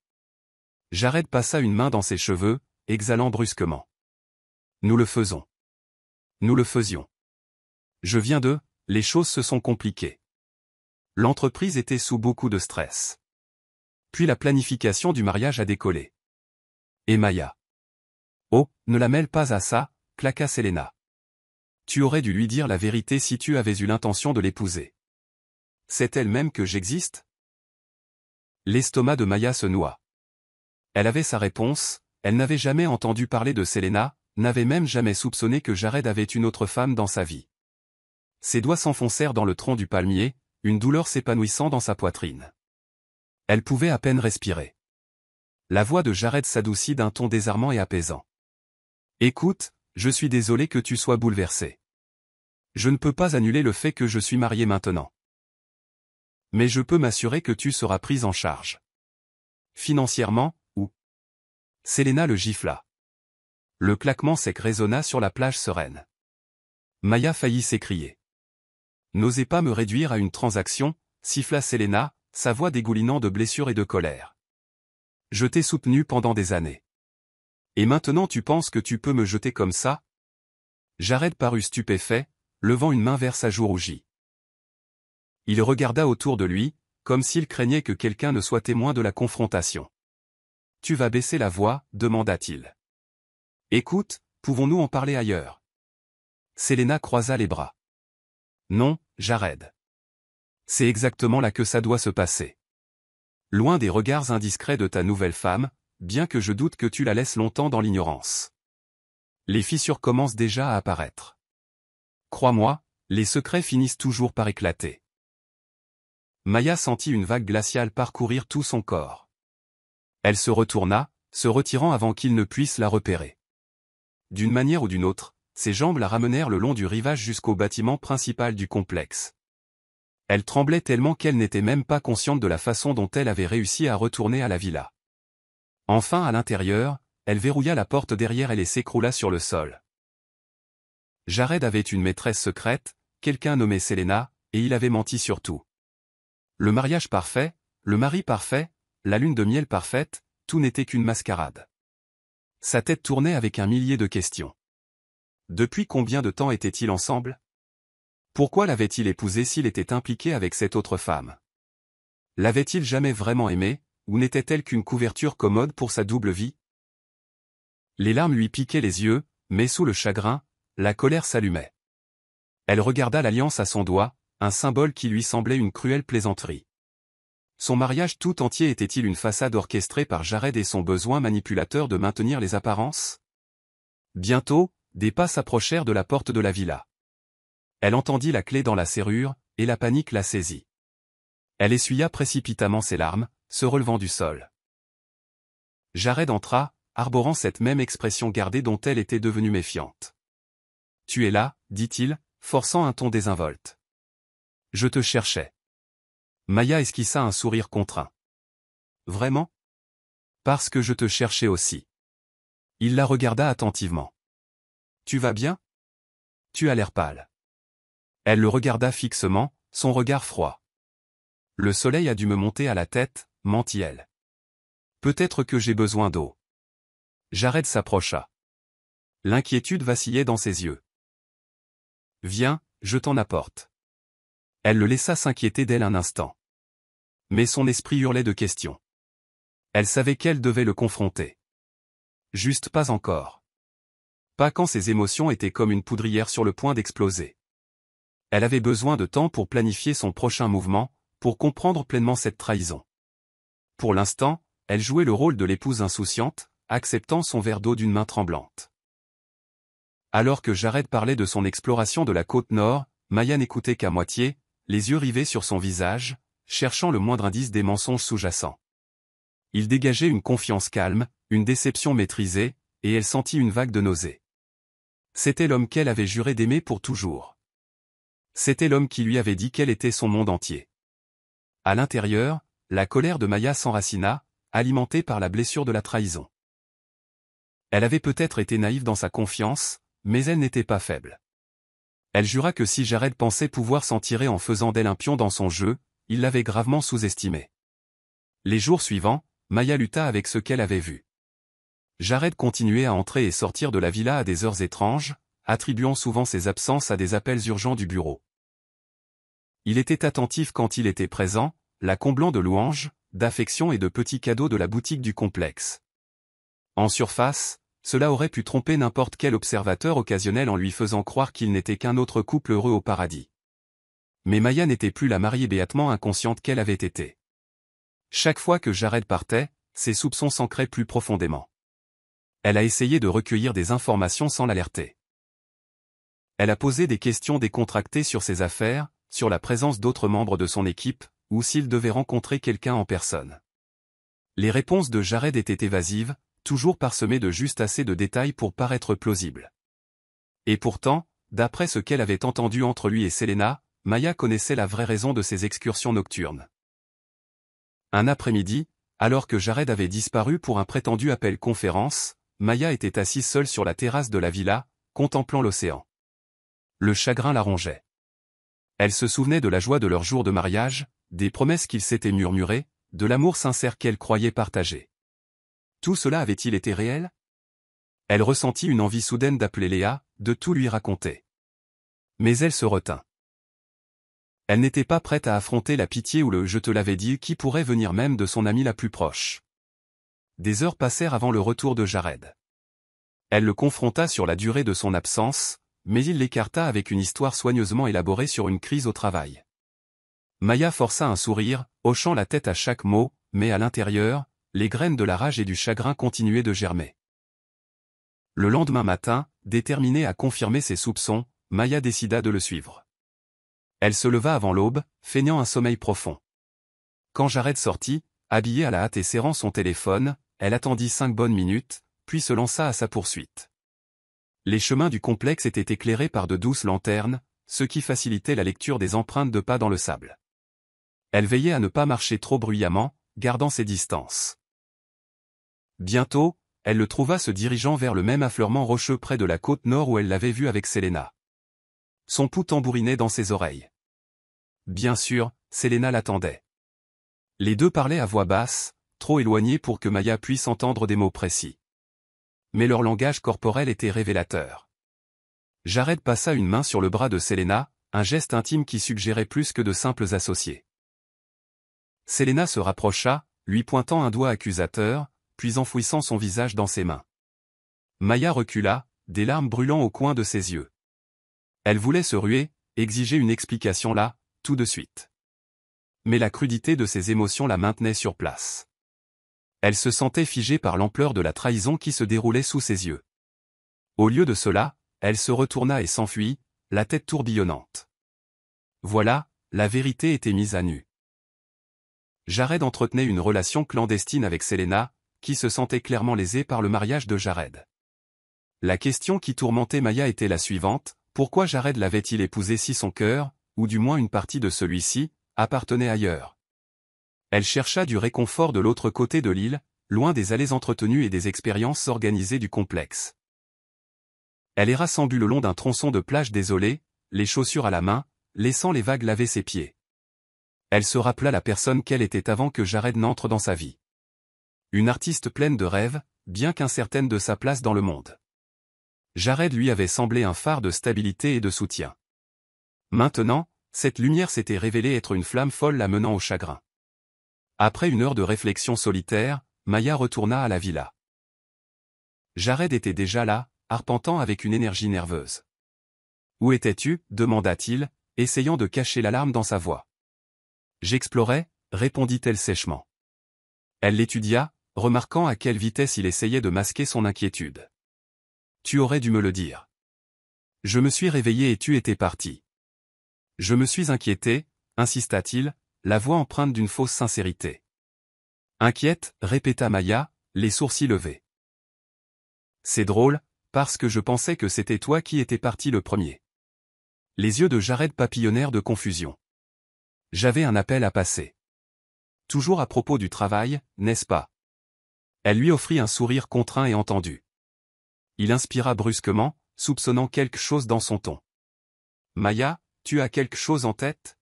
Jared passa une main dans ses cheveux, exhalant brusquement. Nous le faisons. Nous le faisions. Je viens de, les choses se sont compliquées. L'entreprise était sous beaucoup de stress. Puis la planification du mariage a décollé. Et Maya. Oh, ne la mêle pas à ça, claqua Selena. Tu aurais dû lui dire la vérité si tu avais eu l'intention de l'épouser. C'est elle-même que j'existe? L'estomac de Maya se noua. Elle avait sa réponse, elle n'avait jamais entendu parler de Selena, n'avait même jamais soupçonné que Jared avait une autre femme dans sa vie. Ses doigts s'enfoncèrent dans le tronc du palmier, une douleur s'épanouissant dans sa poitrine. Elle pouvait à peine respirer. La voix de Jared s'adoucit d'un ton désarmant et apaisant. Écoute, je suis désolé que tu sois bouleversé. Je ne peux pas annuler le fait que je suis marié maintenant. Mais je peux m'assurer que tu seras prise en charge. Financièrement, ou? Selena le gifla. Le claquement sec résonna sur la plage sereine. Maya faillit s'écrier. N'osez pas me réduire à une transaction, siffla Selena, sa voix dégoulinant de blessures et de colère. Je t'ai soutenu pendant des années. Et maintenant tu penses que tu peux me jeter comme ça? Jared parut stupéfait, levant une main vers sa joue rougie. Il regarda autour de lui, comme s'il craignait que quelqu'un ne soit témoin de la confrontation. Tu vas baisser la voix, demanda-t-il. Écoute, pouvons-nous en parler ailleurs? Selena croisa les bras. Non, Jared. C'est exactement là que ça doit se passer. Loin des regards indiscrets de ta nouvelle femme, bien que je doute que tu la laisses longtemps dans l'ignorance. Les fissures commencent déjà à apparaître. Crois-moi, les secrets finissent toujours par éclater. Maya sentit une vague glaciale parcourir tout son corps. Elle se retourna, se retirant avant qu'il ne puisse la repérer. D'une manière ou d'une autre, ses jambes la ramenèrent le long du rivage jusqu'au bâtiment principal du complexe. Elle tremblait tellement qu'elle n'était même pas consciente de la façon dont elle avait réussi à retourner à la villa. Enfin à l'intérieur, elle verrouilla la porte derrière elle et s'écroula sur le sol. Jared avait une maîtresse secrète, quelqu'un nommé Selena, et il avait menti sur tout. Le mariage parfait, le mari parfait, la lune de miel parfaite, tout n'était qu'une mascarade. Sa tête tournait avec un millier de questions. Depuis combien de temps étaient-ils ensemble? Pourquoi l'avait-il épousée s'il était impliqué avec cette autre femme? L'avait-il jamais vraiment aimée, ou n'était-elle qu'une couverture commode pour sa double vie? Les larmes lui piquaient les yeux, mais sous le chagrin, la colère s'allumait. Elle regarda l'alliance à son doigt, un symbole qui lui semblait une cruelle plaisanterie. Son mariage tout entier était-il une façade orchestrée par Jared et son besoin manipulateur de maintenir les apparences? Bientôt, des pas s'approchèrent de la porte de la villa. Elle entendit la clé dans la serrure, et la panique la saisit. Elle essuya précipitamment ses larmes, se relevant du sol. Jared entra, arborant cette même expression gardée dont elle était devenue méfiante. « Tu es là, dit-il, forçant un ton désinvolte. Je te cherchais. Maya esquissa un sourire contraint. Vraiment? Parce que je te cherchais aussi. Il la regarda attentivement. Tu vas bien? Tu as l'air pâle. Elle le regarda fixement, son regard froid. Le soleil a dû me monter à la tête, mentit-elle. Peut-être que j'ai besoin d'eau. Jared s'approcha. L'inquiétude vacillait dans ses yeux. Viens, je t'en apporte. Elle le laissa s'inquiéter d'elle un instant. Mais son esprit hurlait de questions. Elle savait qu'elle devait le confronter. Juste pas encore. Pas quand ses émotions étaient comme une poudrière sur le point d'exploser. Elle avait besoin de temps pour planifier son prochain mouvement, pour comprendre pleinement cette trahison. Pour l'instant, elle jouait le rôle de l'épouse insouciante, acceptant son verre d'eau d'une main tremblante. Alors que Jared parlait de son exploration de la côte nord, Maya n'écoutait qu'à moitié, les yeux rivés sur son visage, cherchant le moindre indice des mensonges sous-jacents. Il dégageait une confiance calme, une déception maîtrisée, et elle sentit une vague de nausée. C'était l'homme qu'elle avait juré d'aimer pour toujours. C'était l'homme qui lui avait dit quel était son monde entier. À l'intérieur, la colère de Maya s'enracina, alimentée par la blessure de la trahison. Elle avait peut-être été naïve dans sa confiance, mais elle n'était pas faible. Elle jura que si Jared pensait pouvoir s'en tirer en faisant d'elle un pion dans son jeu, il l'avait gravement sous-estimé. Les jours suivants, Maya lutta avec ce qu'elle avait vu. Jared continuait à entrer et sortir de la villa à des heures étranges, attribuant souvent ses absences à des appels urgents du bureau. Il était attentif quand il était présent, la comblant de louanges, d'affection et de petits cadeaux de la boutique du complexe. En surface, cela aurait pu tromper n'importe quel observateur occasionnel en lui faisant croire qu'il n'était qu'un autre couple heureux au paradis. Mais Maya n'était plus la mariée béatement inconsciente qu'elle avait été. Chaque fois que Jared partait, ses soupçons s'ancraient plus profondément. Elle a essayé de recueillir des informations sans l'alerter. Elle a posé des questions décontractées sur ses affaires, sur la présence d'autres membres de son équipe, ou s'il devait rencontrer quelqu'un en personne. Les réponses de Jared étaient évasives, toujours parsemées de juste assez de détails pour paraître plausibles. Et pourtant, d'après ce qu'elle avait entendu entre lui et Selena, Maya connaissait la vraie raison de ses excursions nocturnes. Un après-midi, alors que Jared avait disparu pour un prétendu appel-conférence, Maya était assise seule sur la terrasse de la villa, contemplant l'océan. Le chagrin la rongeait. Elle se souvenait de la joie de leur jour de mariage, des promesses qu'ils s'étaient murmurées, de l'amour sincère qu'elle croyait partager. Tout cela avait-il été réel? Elle ressentit une envie soudaine d'appeler Léa, de tout lui raconter. Mais elle se retint. Elle n'était pas prête à affronter la pitié ou le « je te l'avais dit » qui pourrait venir même de son amie la plus proche. Des heures passèrent avant le retour de Jared. Elle le confronta sur la durée de son absence, mais il l'écarta avec une histoire soigneusement élaborée sur une crise au travail. Maya força un sourire, hochant la tête à chaque mot, mais à l'intérieur, les graines de la rage et du chagrin continuaient de germer. Le lendemain matin, déterminée à confirmer ses soupçons, Maya décida de le suivre. Elle se leva avant l'aube, feignant un sommeil profond. Quand Jared sortit, habillée à la hâte et serrant son téléphone, elle attendit 5 bonnes minutes, puis se lança à sa poursuite. Les chemins du complexe étaient éclairés par de douces lanternes, ce qui facilitait la lecture des empreintes de pas dans le sable. Elle veillait à ne pas marcher trop bruyamment, gardant ses distances. Bientôt, elle le trouva se dirigeant vers le même affleurement rocheux près de la côte nord où elle l'avait vu avec Selena. Son pouls tambourinait dans ses oreilles. Bien sûr, Selena l'attendait. Les deux parlaient à voix basse, trop éloignés pour que Maya puisse entendre des mots précis. Mais leur langage corporel était révélateur. Jared passa une main sur le bras de Selena, un geste intime qui suggérait plus que de simples associés. Selena se rapprocha, lui pointant un doigt accusateur, puis enfouissant son visage dans ses mains. Maya recula, des larmes brûlant au coin de ses yeux. Elle voulait se ruer, exiger une explication là, tout de suite. Mais la crudité de ses émotions la maintenait sur place. Elle se sentait figée par l'ampleur de la trahison qui se déroulait sous ses yeux. Au lieu de cela, elle se retourna et s'enfuit, la tête tourbillonnante. Voilà, la vérité était mise à nu. Jared entretenait une relation clandestine avec Selena, qui se sentait clairement lésée par le mariage de Jared. La question qui tourmentait Maya était la suivante: pourquoi Jared l'avait-il épousée si son cœur, ou du moins une partie de celui-ci, appartenait ailleurs? Elle chercha du réconfort de l'autre côté de l'île, loin des allées entretenues et des expériences organisées du complexe. Elle erra sans but le long d'un tronçon de plage désolé, les chaussures à la main, laissant les vagues laver ses pieds. Elle se rappela la personne qu'elle était avant que Jared n'entre dans sa vie. Une artiste pleine de rêves, bien qu'incertaine de sa place dans le monde. Jared lui avait semblé un phare de stabilité et de soutien. Maintenant, cette lumière s'était révélée être une flamme folle la menant au chagrin. Après une heure de réflexion solitaire, Maya retourna à la villa. Jared était déjà là, arpentant avec une énergie nerveuse. « Où étais-tu » demanda-t-il, essayant de cacher l'alarme dans sa voix. « J'explorais » répondit-elle sèchement. Elle l'étudia, remarquant à quelle vitesse il essayait de masquer son inquiétude. « Tu aurais dû me le dire. » « Je me suis réveillé et tu étais parti. »« Je me suis inquiété » insista-t-il, la voix empreinte d'une fausse sincérité. « Inquiète » répéta Maya, les sourcils levés. « C'est drôle, parce que je pensais que c'était toi qui étais parti le premier. » Les yeux de Jared papillonnèrent de confusion. « J'avais un appel à passer. »« Toujours à propos du travail, n'est-ce pas ?» Elle lui offrit un sourire contraint et entendu. Il inspira brusquement, soupçonnant quelque chose dans son ton. « Maya, tu as quelque chose en tête ?»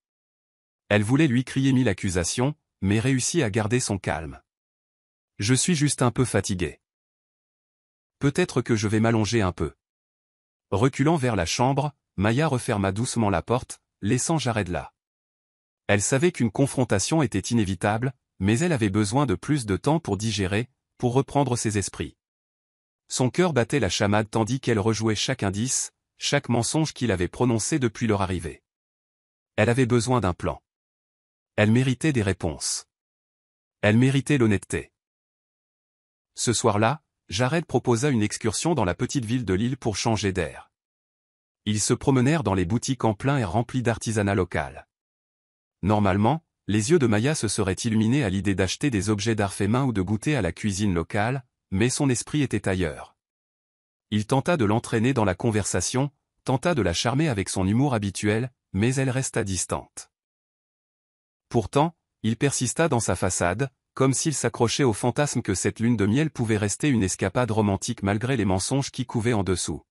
Elle voulait lui crier mille accusations, mais réussit à garder son calme. « Je suis juste un peu fatigué. Peut-être que je vais m'allonger un peu. » Reculant vers la chambre, Maya referma doucement la porte, laissant Jared là. Elle savait qu'une confrontation était inévitable, mais elle avait besoin de plus de temps pour digérer, pour reprendre ses esprits. Son cœur battait la chamade tandis qu'elle rejouait chaque indice, chaque mensonge qu'il avait prononcé depuis leur arrivée. Elle avait besoin d'un plan. Elle méritait des réponses. Elle méritait l'honnêteté. Ce soir-là, Jared proposa une excursion dans la petite ville de l'île pour changer d'air. Ils se promenèrent dans les boutiques en plein air remplies d'artisanat local. Normalement, les yeux de Maya se seraient illuminés à l'idée d'acheter des objets d'art fait main ou de goûter à la cuisine locale, mais son esprit était ailleurs. Il tenta de l'entraîner dans la conversation, tenta de la charmer avec son humour habituel, mais elle resta distante. Pourtant, il persista dans sa façade, comme s'il s'accrochait au fantasme que cette lune de miel pouvait rester une escapade romantique malgré les mensonges qui couvaient en dessous.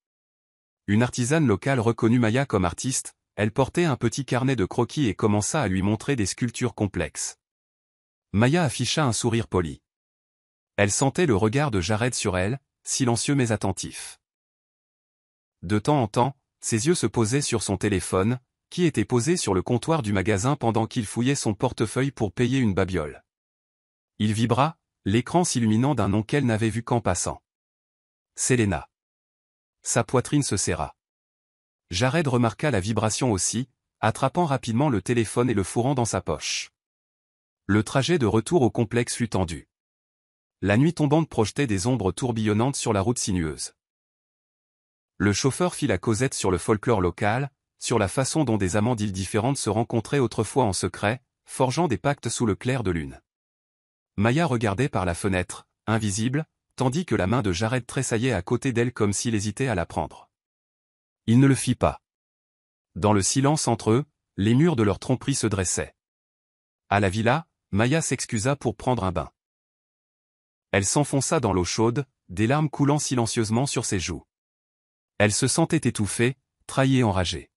Une artisane locale reconnut Maya comme artiste, elle portait un petit carnet de croquis et commença à lui montrer des sculptures complexes. Maya afficha un sourire poli. Elle sentait le regard de Jared sur elle, silencieux mais attentif. De temps en temps, ses yeux se posaient sur son téléphone, qui était posé sur le comptoir du magasin pendant qu'il fouillait son portefeuille pour payer une babiole. Il vibra, l'écran s'illuminant d'un nom qu'elle n'avait vu qu'en passant. Selena. Sa poitrine se serra. Jared remarqua la vibration aussi, attrapant rapidement le téléphone et le fourrant dans sa poche. Le trajet de retour au complexe fut tendu. La nuit tombante projetait des ombres tourbillonnantes sur la route sinueuse. Le chauffeur fit la causette sur le folklore local, sur la façon dont des amants d'îles différentes se rencontraient autrefois en secret, forgeant des pactes sous le clair de lune. Maya regardait par la fenêtre, invisible, tandis que la main de Jared tressaillait à côté d'elle comme s'il hésitait à la prendre. Il ne le fit pas. Dans le silence entre eux, les murs de leur tromperie se dressaient. À la villa, Maya s'excusa pour prendre un bain. Elle s'enfonça dans l'eau chaude, des larmes coulant silencieusement sur ses joues. Elle se sentait étouffée, trahie et enragée.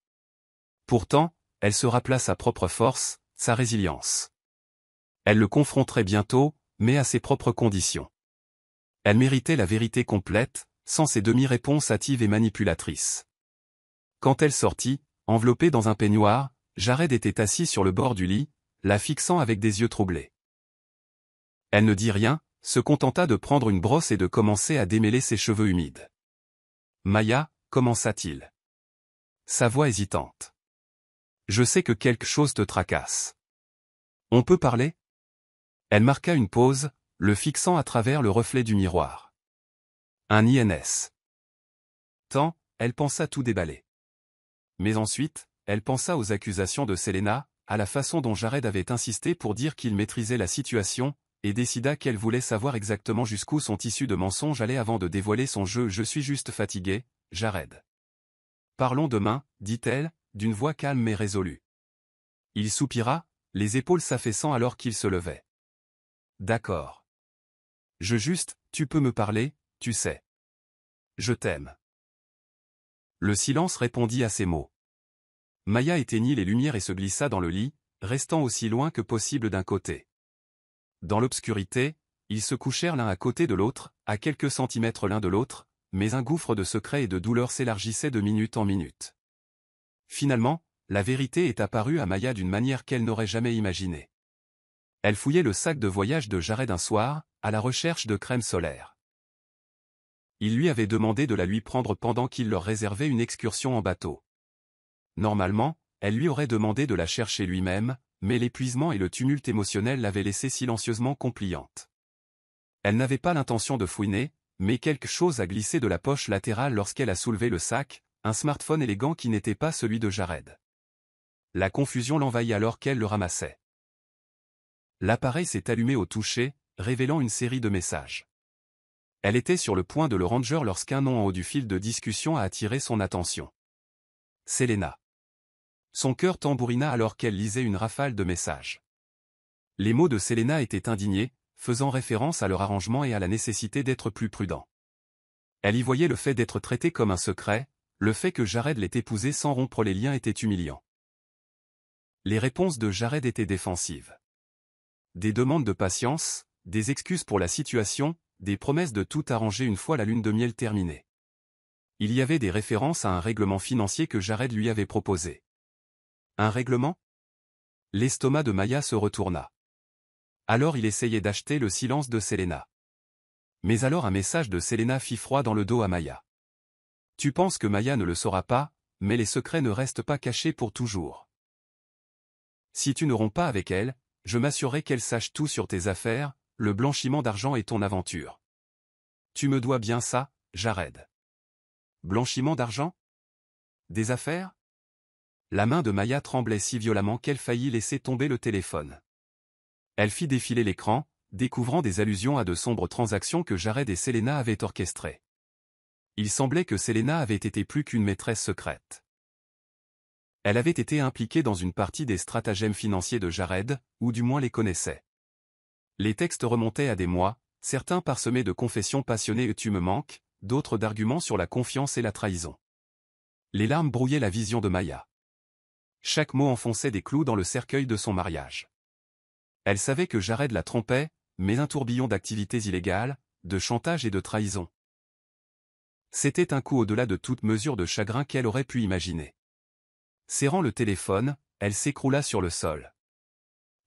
Pourtant, elle se rappela sa propre force, sa résilience. Elle le confronterait bientôt, mais à ses propres conditions. Elle méritait la vérité complète, sans ses demi-réponses hâtives et manipulatrices. Quand elle sortit, enveloppée dans un peignoir, Jared était assis sur le bord du lit, la fixant avec des yeux troublés. Elle ne dit rien, se contenta de prendre une brosse et de commencer à démêler ses cheveux humides. « Maya » commença-t-il. Sa voix hésitante. « Je sais que quelque chose te tracasse. On peut parler ?» Elle marqua une pause, le fixant à travers le reflet du miroir. Un INS. Tant, elle pensa tout déballer. Mais ensuite, elle pensa aux accusations de Selena, à la façon dont Jared avait insisté pour dire qu'il maîtrisait la situation, et décida qu'elle voulait savoir exactement jusqu'où son tissu de mensonges allait avant de dévoiler son jeu. « Je suis juste fatiguée, Jared. »« Parlons demain, » dit-elle, d'une voix calme mais résolue. Il soupira, les épaules s'affaissant alors qu'il se levait. « D'accord. Tu peux me parler, tu sais. Je t'aime. » Le silence répondit à ces mots. Maya éteignit les lumières et se glissa dans le lit, restant aussi loin que possible d'un côté. Dans l'obscurité, ils se couchèrent l'un à côté de l'autre, à quelques centimètres l'un de l'autre, mais un gouffre de secrets et de douleur s'élargissait de minute en minute. Finalement, la vérité est apparue à Maya d'une manière qu'elle n'aurait jamais imaginée. Elle fouillait le sac de voyage de Jared un soir, à la recherche de crème solaire. Il lui avait demandé de la lui prendre pendant qu'il leur réservait une excursion en bateau. Normalement, elle lui aurait demandé de la chercher lui-même, mais l'épuisement et le tumulte émotionnel l'avaient laissée silencieusement compliante. Elle n'avait pas l'intention de fouiner, mais quelque chose a glissé de la poche latérale lorsqu'elle a soulevé le sac, un smartphone élégant qui n'était pas celui de Jared. La confusion l'envahit alors qu'elle le ramassait. L'appareil s'est allumé au toucher, révélant une série de messages. Elle était sur le point de le ranger lorsqu'un nom en haut du fil de discussion a attiré son attention. Selena. Son cœur tambourina alors qu'elle lisait une rafale de messages. Les mots de Selena étaient indignés, faisant référence à leur arrangement et à la nécessité d'être plus prudent. Elle y voyait le fait d'être traité comme un secret, le fait que Jared l'ait épousée sans rompre les liens était humiliant. Les réponses de Jared étaient défensives. Des demandes de patience, des excuses pour la situation, des promesses de tout arranger une fois la lune de miel terminée. Il y avait des références à un règlement financier que Jared lui avait proposé. Un règlement ? L'estomac de Maya se retourna. Alors il essayait d'acheter le silence de Selena. Mais alors un message de Selena fit froid dans le dos à Maya. Tu penses que Maya ne le saura pas, mais les secrets ne restent pas cachés pour toujours. Si tu ne romps pas avec elle, je m'assurerai qu'elle sache tout sur tes affaires, le blanchiment d'argent et ton aventure. Tu me dois bien ça, Jared. Blanchiment d'argent ? Des affaires ? La main de Maya tremblait si violemment qu'elle faillit laisser tomber le téléphone. Elle fit défiler l'écran, découvrant des allusions à de sombres transactions que Jared et Selena avaient orchestrées. Il semblait que Selena avait été plus qu'une maîtresse secrète. Elle avait été impliquée dans une partie des stratagèmes financiers de Jared, ou du moins les connaissait. Les textes remontaient à des mois, certains parsemés de confessions passionnées et tu me manques, d'autres d'arguments sur la confiance et la trahison. Les larmes brouillaient la vision de Maya. Chaque mot enfonçait des clous dans le cercueil de son mariage. Elle savait que Jared la trompait, mais un tourbillon d'activités illégales, de chantage et de trahison. C'était un coup au-delà de toute mesure de chagrin qu'elle aurait pu imaginer. Serrant le téléphone, elle s'écroula sur le sol.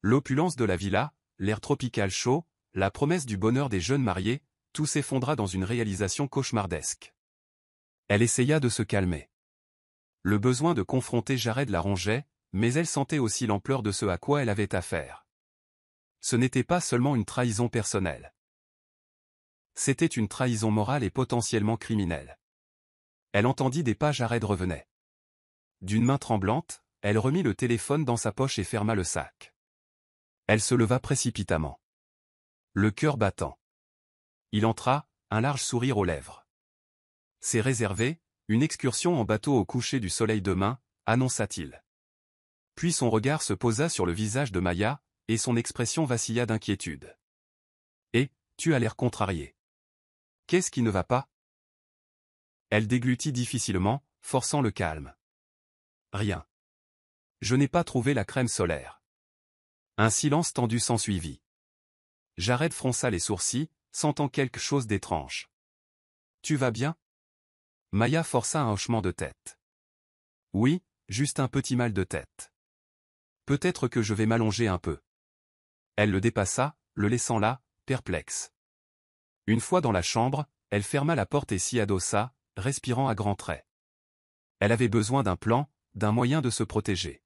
L'opulence de la villa, l'air tropical chaud, la promesse du bonheur des jeunes mariés, tout s'effondra dans une réalisation cauchemardesque. Elle essaya de se calmer. Le besoin de confronter Jared la rongeait, mais elle sentait aussi l'ampleur de ce à quoi elle avait affaire. Ce n'était pas seulement une trahison personnelle. C'était une trahison morale et potentiellement criminelle. Elle entendit des pas. Jared revenait. D'une main tremblante, elle remit le téléphone dans sa poche et ferma le sac. Elle se leva précipitamment. Le cœur battant. Il entra, un large sourire aux lèvres. C'est réservé, une excursion en bateau au coucher du soleil demain, annonça-t-il. Puis son regard se posa sur le visage de Maya, et son expression vacilla d'inquiétude. Et, tu as l'air contrarié. Qu'est-ce qui ne va pas ? Elle déglutit difficilement, forçant le calme. Rien. Je n'ai pas trouvé la crème solaire. Un silence tendu s'ensuivit. Jared fronça les sourcils, sentant quelque chose d'étrange. Tu vas bien ? Maya força un hochement de tête. Oui, juste un petit mal de tête. Peut-être que je vais m'allonger un peu. Elle le dépassa, le laissant là, perplexe. Une fois dans la chambre, elle ferma la porte et s'y adossa, respirant à grands traits. Elle avait besoin d'un plan, d'un moyen de se protéger.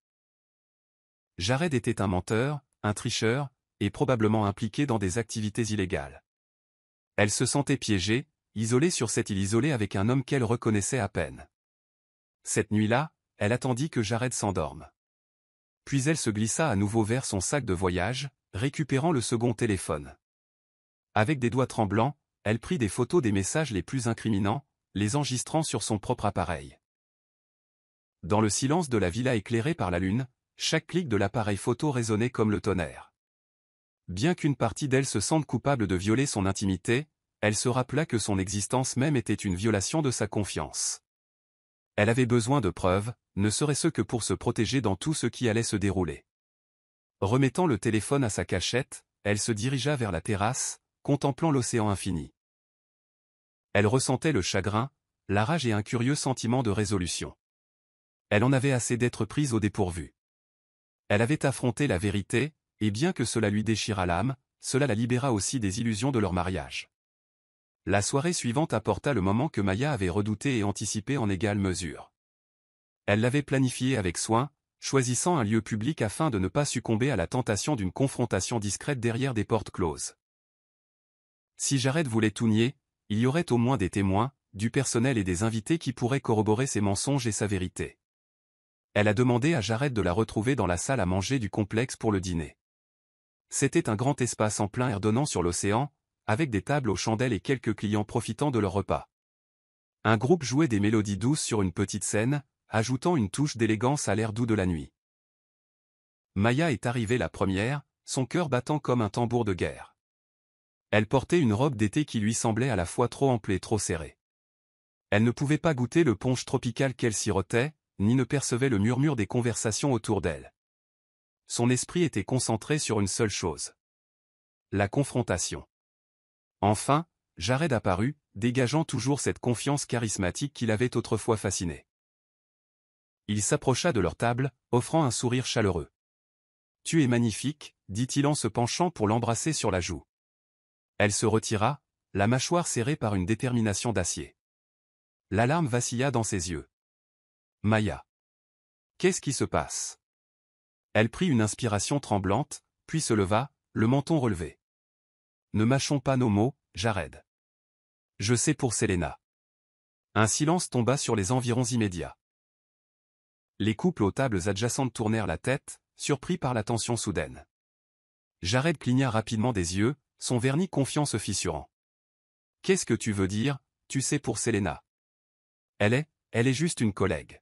Jared était un menteur, un tricheur, et probablement impliqué dans des activités illégales. Elle se sentait piégée, isolée sur cette île isolée avec un homme qu'elle reconnaissait à peine. Cette nuit-là, elle attendit que Jared s'endorme. Puis elle se glissa à nouveau vers son sac de voyage, récupérant le second téléphone. Avec des doigts tremblants, elle prit des photos des messages les plus incriminants, les enregistrant sur son propre appareil. Dans le silence de la villa éclairée par la lune, chaque clic de l'appareil photo résonnait comme le tonnerre. Bien qu'une partie d'elle se sente coupable de violer son intimité, elle se rappela que son existence même était une violation de sa confiance. Elle avait besoin de preuves, ne serait-ce que pour se protéger dans tout ce qui allait se dérouler. Remettant le téléphone à sa cachette, elle se dirigea vers la terrasse, contemplant l'océan infini. Elle ressentait le chagrin, la rage et un curieux sentiment de résolution. Elle en avait assez d'être prise au dépourvu. Elle avait affronté la vérité, et bien que cela lui déchira l'âme, cela la libéra aussi des illusions de leur mariage. La soirée suivante apporta le moment que Maya avait redouté et anticipé en égale mesure. Elle l'avait planifié avec soin, choisissant un lieu public afin de ne pas succomber à la tentation d'une confrontation discrète derrière des portes closes. Si Jared voulait tout nier, il y aurait au moins des témoins, du personnel et des invités qui pourraient corroborer ses mensonges et sa vérité. Elle a demandé à Jared de la retrouver dans la salle à manger du complexe pour le dîner. C'était un grand espace en plein air donnant sur l'océan, avec des tables aux chandelles et quelques clients profitant de leur repas. Un groupe jouait des mélodies douces sur une petite scène, ajoutant une touche d'élégance à l'air doux de la nuit. Maya est arrivée la première, son cœur battant comme un tambour de guerre. Elle portait une robe d'été qui lui semblait à la fois trop ample et trop serrée. Elle ne pouvait pas goûter le punch tropical qu'elle sirotait, ni ne percevait le murmure des conversations autour d'elle. Son esprit était concentré sur une seule chose. La confrontation. Enfin, Jared apparut, dégageant toujours cette confiance charismatique qui l'avait autrefois fasciné. Il s'approcha de leur table, offrant un sourire chaleureux. « Tu es magnifique », dit-il en se penchant pour l'embrasser sur la joue. Elle se retira, la mâchoire serrée par une détermination d'acier. L'alarme vacilla dans ses yeux. « Maya. Qu'est-ce qui se passe ?» Elle prit une inspiration tremblante, puis se leva, le menton relevé. « Ne mâchons pas nos mots, Jared. Je sais pour Selena. » Un silence tomba sur les environs immédiats. Les couples aux tables adjacentes tournèrent la tête, surpris par la tension soudaine. Jared cligna rapidement des yeux, son vernis confiant se fissurant. « Qu'est-ce que tu veux dire, tu sais pour Selena ? Elle est juste une collègue. »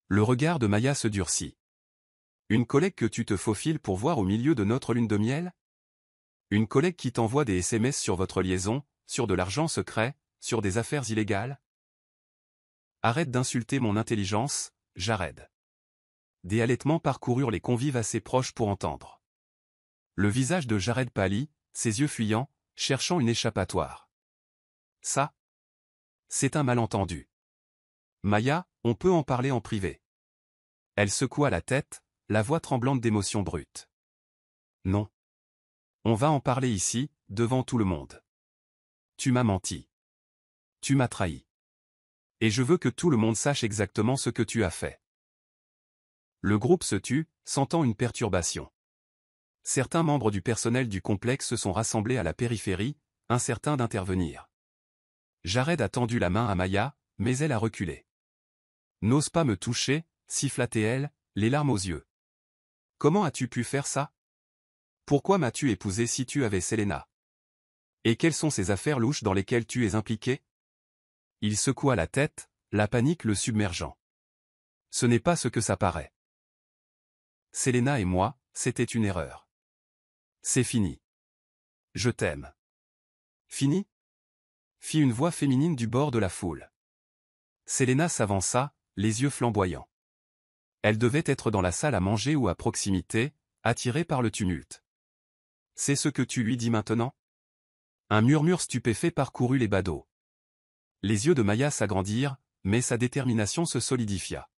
Le regard de Maya se durcit. « Une collègue que tu te faufiles pour voir au milieu de notre lune de miel ? Une collègue qui t'envoie des SMS sur votre liaison, sur de l'argent secret, sur des affaires illégales ? Arrête d'insulter mon intelligence, Jared. » Des halètements parcoururent les convives assez proches pour entendre. Le visage de Jared pâlit, ses yeux fuyants, cherchant une échappatoire. « Ça ? C'est un malentendu. Maya, on peut en parler en privé. » Elle secoua la tête, la voix tremblante d'émotion brute. « Non. On va en parler ici, devant tout le monde. Tu m'as menti. Tu m'as trahi. Et je veux que tout le monde sache exactement ce que tu as fait. » Le groupe se tut, sentant une perturbation. Certains membres du personnel du complexe se sont rassemblés à la périphérie, incertains d'intervenir. Jared a tendu la main à Maya, mais elle a reculé. « N'ose pas me toucher, » siffla-t-elle, les larmes aux yeux. « Comment as-tu pu faire ça ? Pourquoi m'as-tu épousé si tu avais Selena ? Et quelles sont ces affaires louches dans lesquelles tu es impliqué ? » Il secoua la tête, la panique le submergeant. « Ce n'est pas ce que ça paraît. Selena et moi, c'était une erreur. C'est fini. Je t'aime. » « Fini ? » fit une voix féminine du bord de la foule. Selena s'avança, les yeux flamboyants. Elle devait être dans la salle à manger ou à proximité, attirée par le tumulte. « C'est ce que tu lui dis maintenant ? » Un murmure stupéfait parcourut les badauds. Les yeux de Maya s'agrandirent, mais sa détermination se solidifia.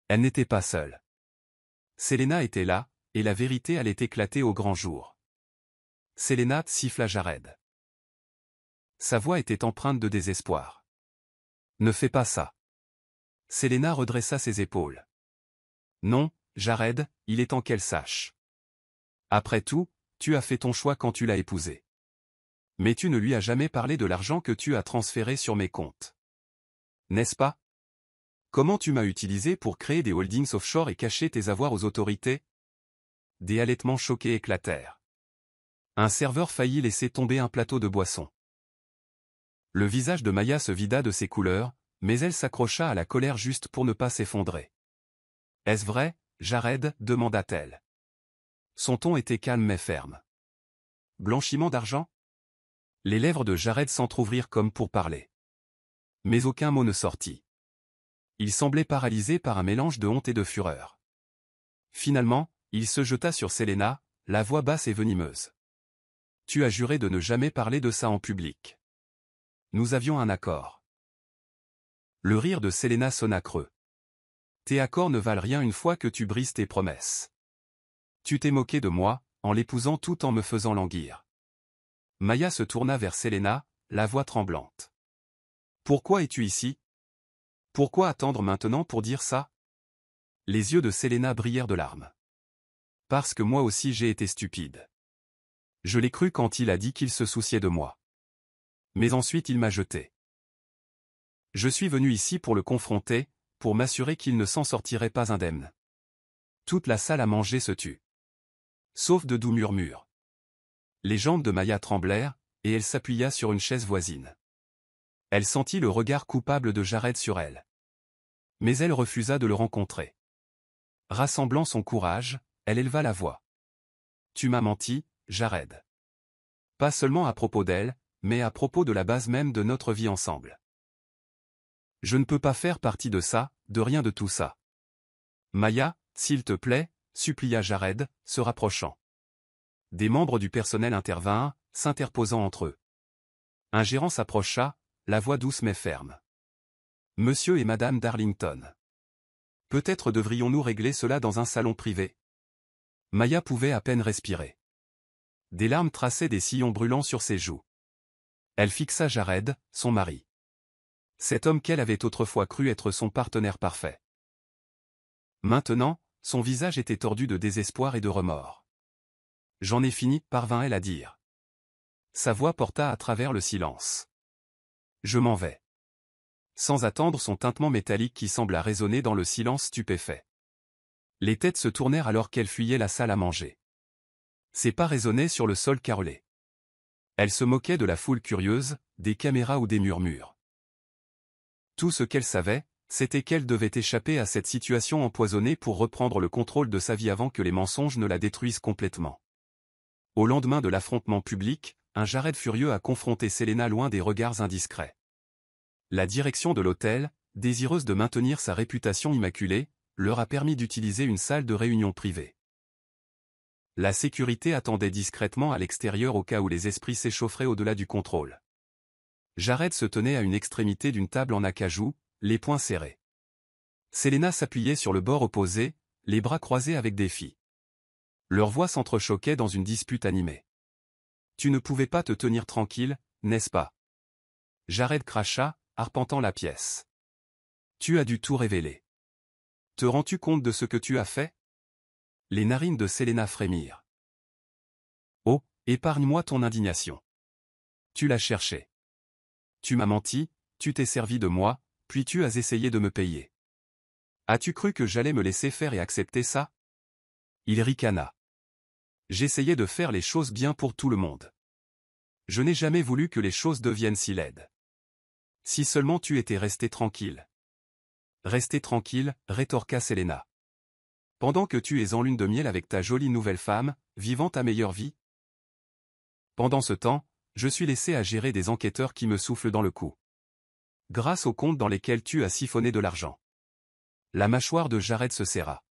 Elle n'était pas seule. Selena était là, et la vérité allait éclater au grand jour. « Selena » siffla Jared. Sa voix était empreinte de désespoir. « Ne fais pas ça. » Selena redressa ses épaules. « Non, Jared, il est temps qu'elle sache. Après tout, tu as fait ton choix quand tu l'as épousée. Mais tu ne lui as jamais parlé de l'argent que tu as transféré sur mes comptes. N'est-ce pas ? Comment tu m'as utilisé pour créer des holdings offshore et cacher tes avoirs aux autorités ? » Des halètements choqués éclatèrent. Un serveur faillit laisser tomber un plateau de boisson. Le visage de Maya se vida de ses couleurs, mais elle s'accrocha à la colère juste pour ne pas s'effondrer. « Est-ce vrai, Jared ?» demanda-t-elle. Son ton était calme mais ferme. « Blanchiment d'argent ?» Les lèvres de Jared s'entr'ouvrirent comme pour parler. Mais aucun mot ne sortit. Il semblait paralysé par un mélange de honte et de fureur. Finalement, il se jeta sur Selena, la voix basse et venimeuse. « Tu as juré de ne jamais parler de ça en public. Nous avions un accord. » Le rire de Selena sonna creux. « Tes accords ne valent rien une fois que tu brises tes promesses. Tu t'es moqué de moi, en l'épousant tout en me faisant languir. Maya se tourna vers Selena, la voix tremblante. Pourquoi es-tu ici? Pourquoi attendre maintenant pour dire ça? Les yeux de Selena brillèrent de larmes. Parce que moi aussi j'ai été stupide. Je l'ai cru quand il a dit qu'il se souciait de moi. Mais ensuite il m'a jeté. Je suis venu ici pour le confronter, pour m'assurer qu'il ne s'en sortirait pas indemne. Toute la salle à manger se tut. Sauf de doux murmures. Les jambes de Maya tremblèrent, et elle s'appuya sur une chaise voisine. Elle sentit le regard coupable de Jared sur elle. Mais elle refusa de le rencontrer. Rassemblant son courage, elle éleva la voix. Tu m'as menti, Jared. Pas seulement à propos d'elle, mais à propos de la base même de notre vie ensemble. Je ne peux pas faire partie de ça, de rien de tout ça. Maya, s'il te plaît, supplia Jared, se rapprochant. Des membres du personnel intervinrent, s'interposant entre eux. Un gérant s'approcha, la voix douce mais ferme. Monsieur et Madame Darlington. Peut-être devrions-nous régler cela dans un salon privé. Maya pouvait à peine respirer. Des larmes traçaient des sillons brûlants sur ses joues. Elle fixa Jared, son mari. Cet homme qu'elle avait autrefois cru être son partenaire parfait. Maintenant, son visage était tordu de désespoir et de remords. J'en ai fini, parvint-elle à dire. Sa voix porta à travers le silence. Je m'en vais. Sans attendre son tintement métallique qui sembla résonner dans le silence stupéfait. Les têtes se tournèrent alors qu'elle fuyait la salle à manger. Ses pas résonnaient sur le sol carrelé. Elle se moquait de la foule curieuse, des caméras ou des murmures. Tout ce qu'elle savait, c'était qu'elle devait échapper à cette situation empoisonnée pour reprendre le contrôle de sa vie avant que les mensonges ne la détruisent complètement. Au lendemain de l'affrontement public, un Jared furieux a confronté Selena loin des regards indiscrets. La direction de l'hôtel, désireuse de maintenir sa réputation immaculée, leur a permis d'utiliser une salle de réunion privée. La sécurité attendait discrètement à l'extérieur au cas où les esprits s'échaufferaient au-delà du contrôle. Jared se tenait à une extrémité d'une table en acajou, les poings serrés. Selena s'appuyait sur le bord opposé, les bras croisés avec défi. Leurs voix s'entrechoquaient dans une dispute animée. Tu ne pouvais pas te tenir tranquille, n'est-ce pas? Jared cracha, arpentant la pièce. Tu as dû tout révéler. Te rends-tu compte de ce que tu as fait? Les narines de Selena frémirent. Oh, épargne-moi ton indignation. Tu l'as cherché. Tu m'as menti, tu t'es servi de moi, puis tu as essayé de me payer. As-tu cru que j'allais me laisser faire et accepter ça? Il ricana. J'essayais de faire les choses bien pour tout le monde. Je n'ai jamais voulu que les choses deviennent si laides. Si seulement tu étais resté tranquille. Rester tranquille, rétorqua Selena. Pendant que tu es en lune de miel avec ta jolie nouvelle femme, vivant ta meilleure vie. Pendant ce temps, je suis laissé à gérer des enquêteurs qui me soufflent dans le cou. Grâce aux comptes dans lesquels tu as siphonné de l'argent. La mâchoire de Jared se serra.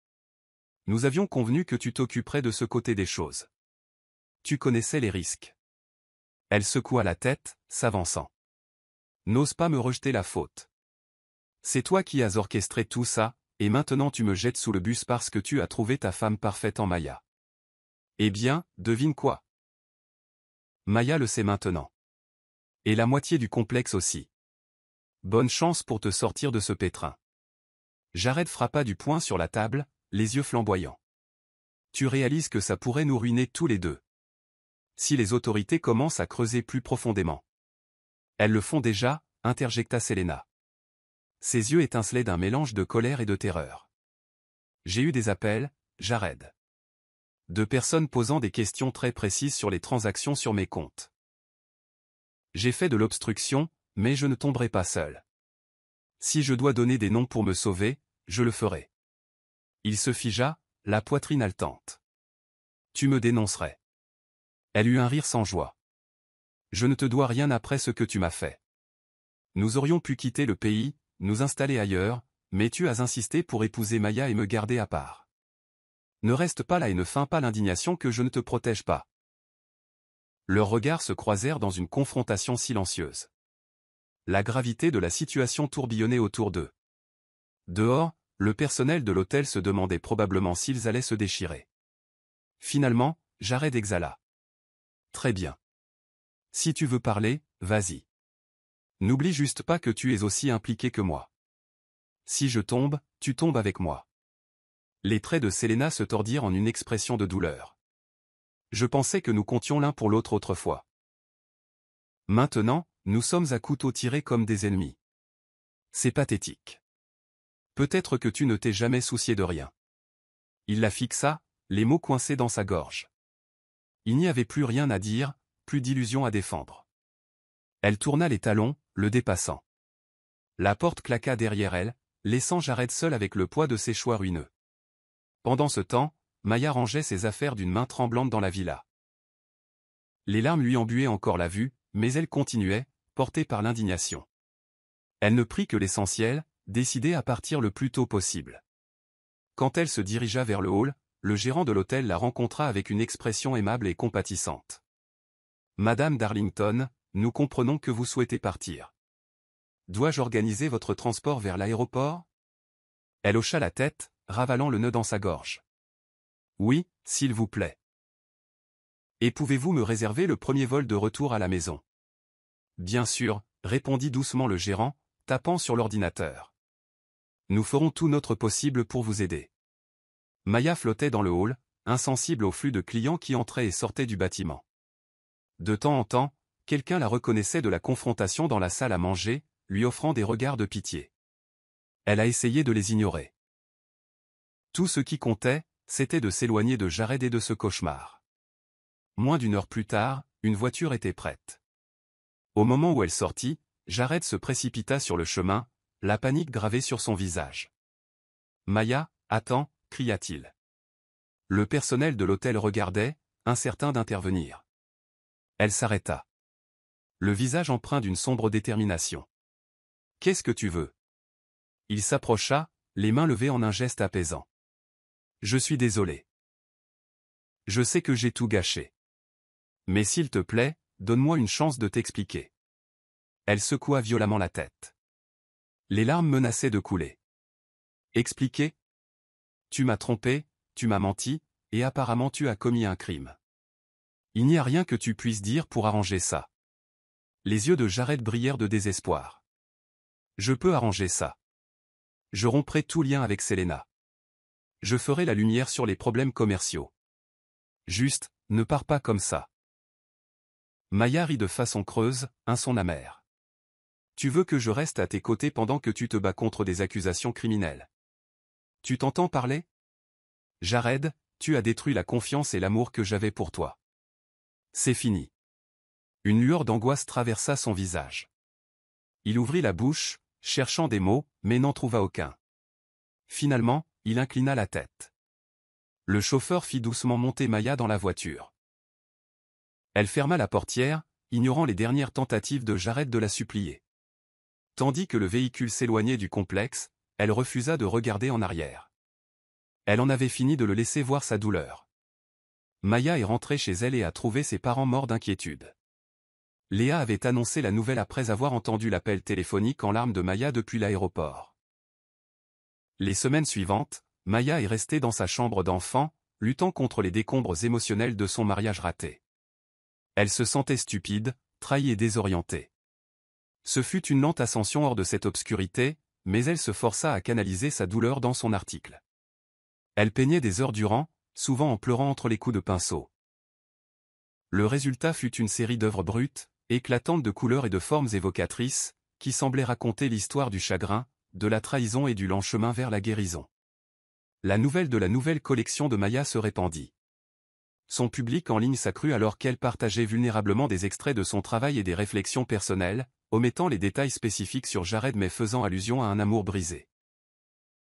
Nous avions convenu que tu t'occuperais de ce côté des choses. Tu connaissais les risques. Elle secoua la tête, s'avançant. N'ose pas me rejeter la faute. C'est toi qui as orchestré tout ça, et maintenant tu me jettes sous le bus parce que tu as trouvé ta femme parfaite en Maya. Eh bien, devine quoi? Maya le sait maintenant. Et la moitié du complexe aussi. Bonne chance pour te sortir de ce pétrin. Jared frappa du poing sur la table, les yeux flamboyants. Tu réalises que ça pourrait nous ruiner tous les deux. Si les autorités commencent à creuser plus profondément. Elles le font déjà, interjecta Selena. Ses yeux étincelaient d'un mélange de colère et de terreur. J'ai eu des appels, Jared. De personnes posant des questions très précises sur les transactions sur mes comptes. J'ai fait de l'obstruction, mais je ne tomberai pas seul. Si je dois donner des noms pour me sauver, je le ferai. Il se figea, la poitrine haletante. Tu me dénoncerais. Elle eut un rire sans joie. Je ne te dois rien après ce que tu m'as fait. Nous aurions pu quitter le pays, nous installer ailleurs, mais tu as insisté pour épouser Maya et me garder à part. Ne reste pas là et ne feins pas l'indignation que je ne te protège pas. Leurs regards se croisèrent dans une confrontation silencieuse. La gravité de la situation tourbillonnait autour d'eux. Dehors, le personnel de l'hôtel se demandait probablement s'ils allaient se déchirer. Finalement, Jared exhala. Très bien. Si tu veux parler, vas-y. N'oublie juste pas que tu es aussi impliqué que moi. Si je tombe, tu tombes avec moi. Les traits de Selena se tordirent en une expression de douleur. Je pensais que nous comptions l'un pour l'autre autrefois. Maintenant, nous sommes à couteau tiré comme des ennemis. C'est pathétique. Peut-être que tu ne t'es jamais soucié de rien. Il la fixa, les mots coincés dans sa gorge. Il n'y avait plus rien à dire, plus d'illusions à défendre. Elle tourna les talons, le dépassant. La porte claqua derrière elle, laissant Jared seul avec le poids de ses choix ruineux. Pendant ce temps, Maya rangeait ses affaires d'une main tremblante dans la villa. Les larmes lui embuaient encore la vue, mais elle continuait, portée par l'indignation. Elle ne prit que l'essentiel, décidée à partir le plus tôt possible. Quand elle se dirigea vers le hall, le gérant de l'hôtel la rencontra avec une expression aimable et compatissante. « Madame Darlington, nous comprenons que vous souhaitez partir. Dois-je organiser votre transport vers l'aéroport ?» Elle hocha la tête, ravalant le nœud dans sa gorge. « Oui, s'il vous plaît. »« Et pouvez-vous me réserver le premier vol de retour à la maison ?»« Bien sûr, » répondit doucement le gérant, tapant sur l'ordinateur. « Nous ferons tout notre possible pour vous aider. » Maya flottait dans le hall, insensible au flux de clients qui entraient et sortaient du bâtiment. De temps en temps, quelqu'un la reconnaissait de la confrontation dans la salle à manger, lui offrant des regards de pitié. Elle a essayé de les ignorer. Tout ce qui comptait, c'était de s'éloigner de Jared et de ce cauchemar. Moins d'une heure plus tard, une voiture était prête. Au moment où elle sortit, Jared se précipita sur le chemin, la panique gravée sur son visage. « Maya, attends !» cria-t-il. Le personnel de l'hôtel regardait, incertain d'intervenir. Elle s'arrêta. Le visage empreint d'une sombre détermination. « Qu'est-ce que tu veux ?» Il s'approcha, les mains levées en un geste apaisant. « Je suis désolé. Je sais que j'ai tout gâché. Mais s'il te plaît, donne-moi une chance de t'expliquer. » Elle secoua violemment la tête. Les larmes menaçaient de couler. « Expliquer ? Tu m'as trompé, tu m'as menti, et apparemment tu as commis un crime. Il n'y a rien que tu puisses dire pour arranger ça. » Les yeux de Jared brillèrent de désespoir. « Je peux arranger ça. Je romprai tout lien avec Selena. Je ferai la lumière sur les problèmes commerciaux. Juste, ne pars pas comme ça. » Maya rit de façon creuse, un son amer. « Tu veux que je reste à tes côtés pendant que tu te bats contre des accusations criminelles. Tu t'entends parler ? Jared, tu as détruit la confiance et l'amour que j'avais pour toi. C'est fini. » Une lueur d'angoisse traversa son visage. Il ouvrit la bouche, cherchant des mots, mais n'en trouva aucun. Finalement, il inclina la tête. Le chauffeur fit doucement monter Maya dans la voiture. Elle ferma la portière, ignorant les dernières tentatives de Jared de la supplier. Tandis que le véhicule s'éloignait du complexe, elle refusa de regarder en arrière. Elle en avait fini de le laisser voir sa douleur. Maya est rentrée chez elle et a trouvé ses parents morts d'inquiétude. Léa avait annoncé la nouvelle après avoir entendu l'appel téléphonique en larmes de Maya depuis l'aéroport. Les semaines suivantes, Maya est restée dans sa chambre d'enfant, luttant contre les décombres émotionnels de son mariage raté. Elle se sentait stupide, trahie et désorientée. Ce fut une lente ascension hors de cette obscurité, mais elle se força à canaliser sa douleur dans son article. Elle peignait des heures durant, souvent en pleurant entre les coups de pinceau. Le résultat fut une série d'œuvres brutes, éclatantes de couleurs et de formes évocatrices, qui semblaient raconter l'histoire du chagrin, de la trahison et du lent chemin vers la guérison. La nouvelle de la nouvelle collection de Maya se répandit. Son public en ligne s'accrut alors qu'elle partageait vulnérablement des extraits de son travail et des réflexions personnelles, omettant les détails spécifiques sur Jared mais faisant allusion à un amour brisé.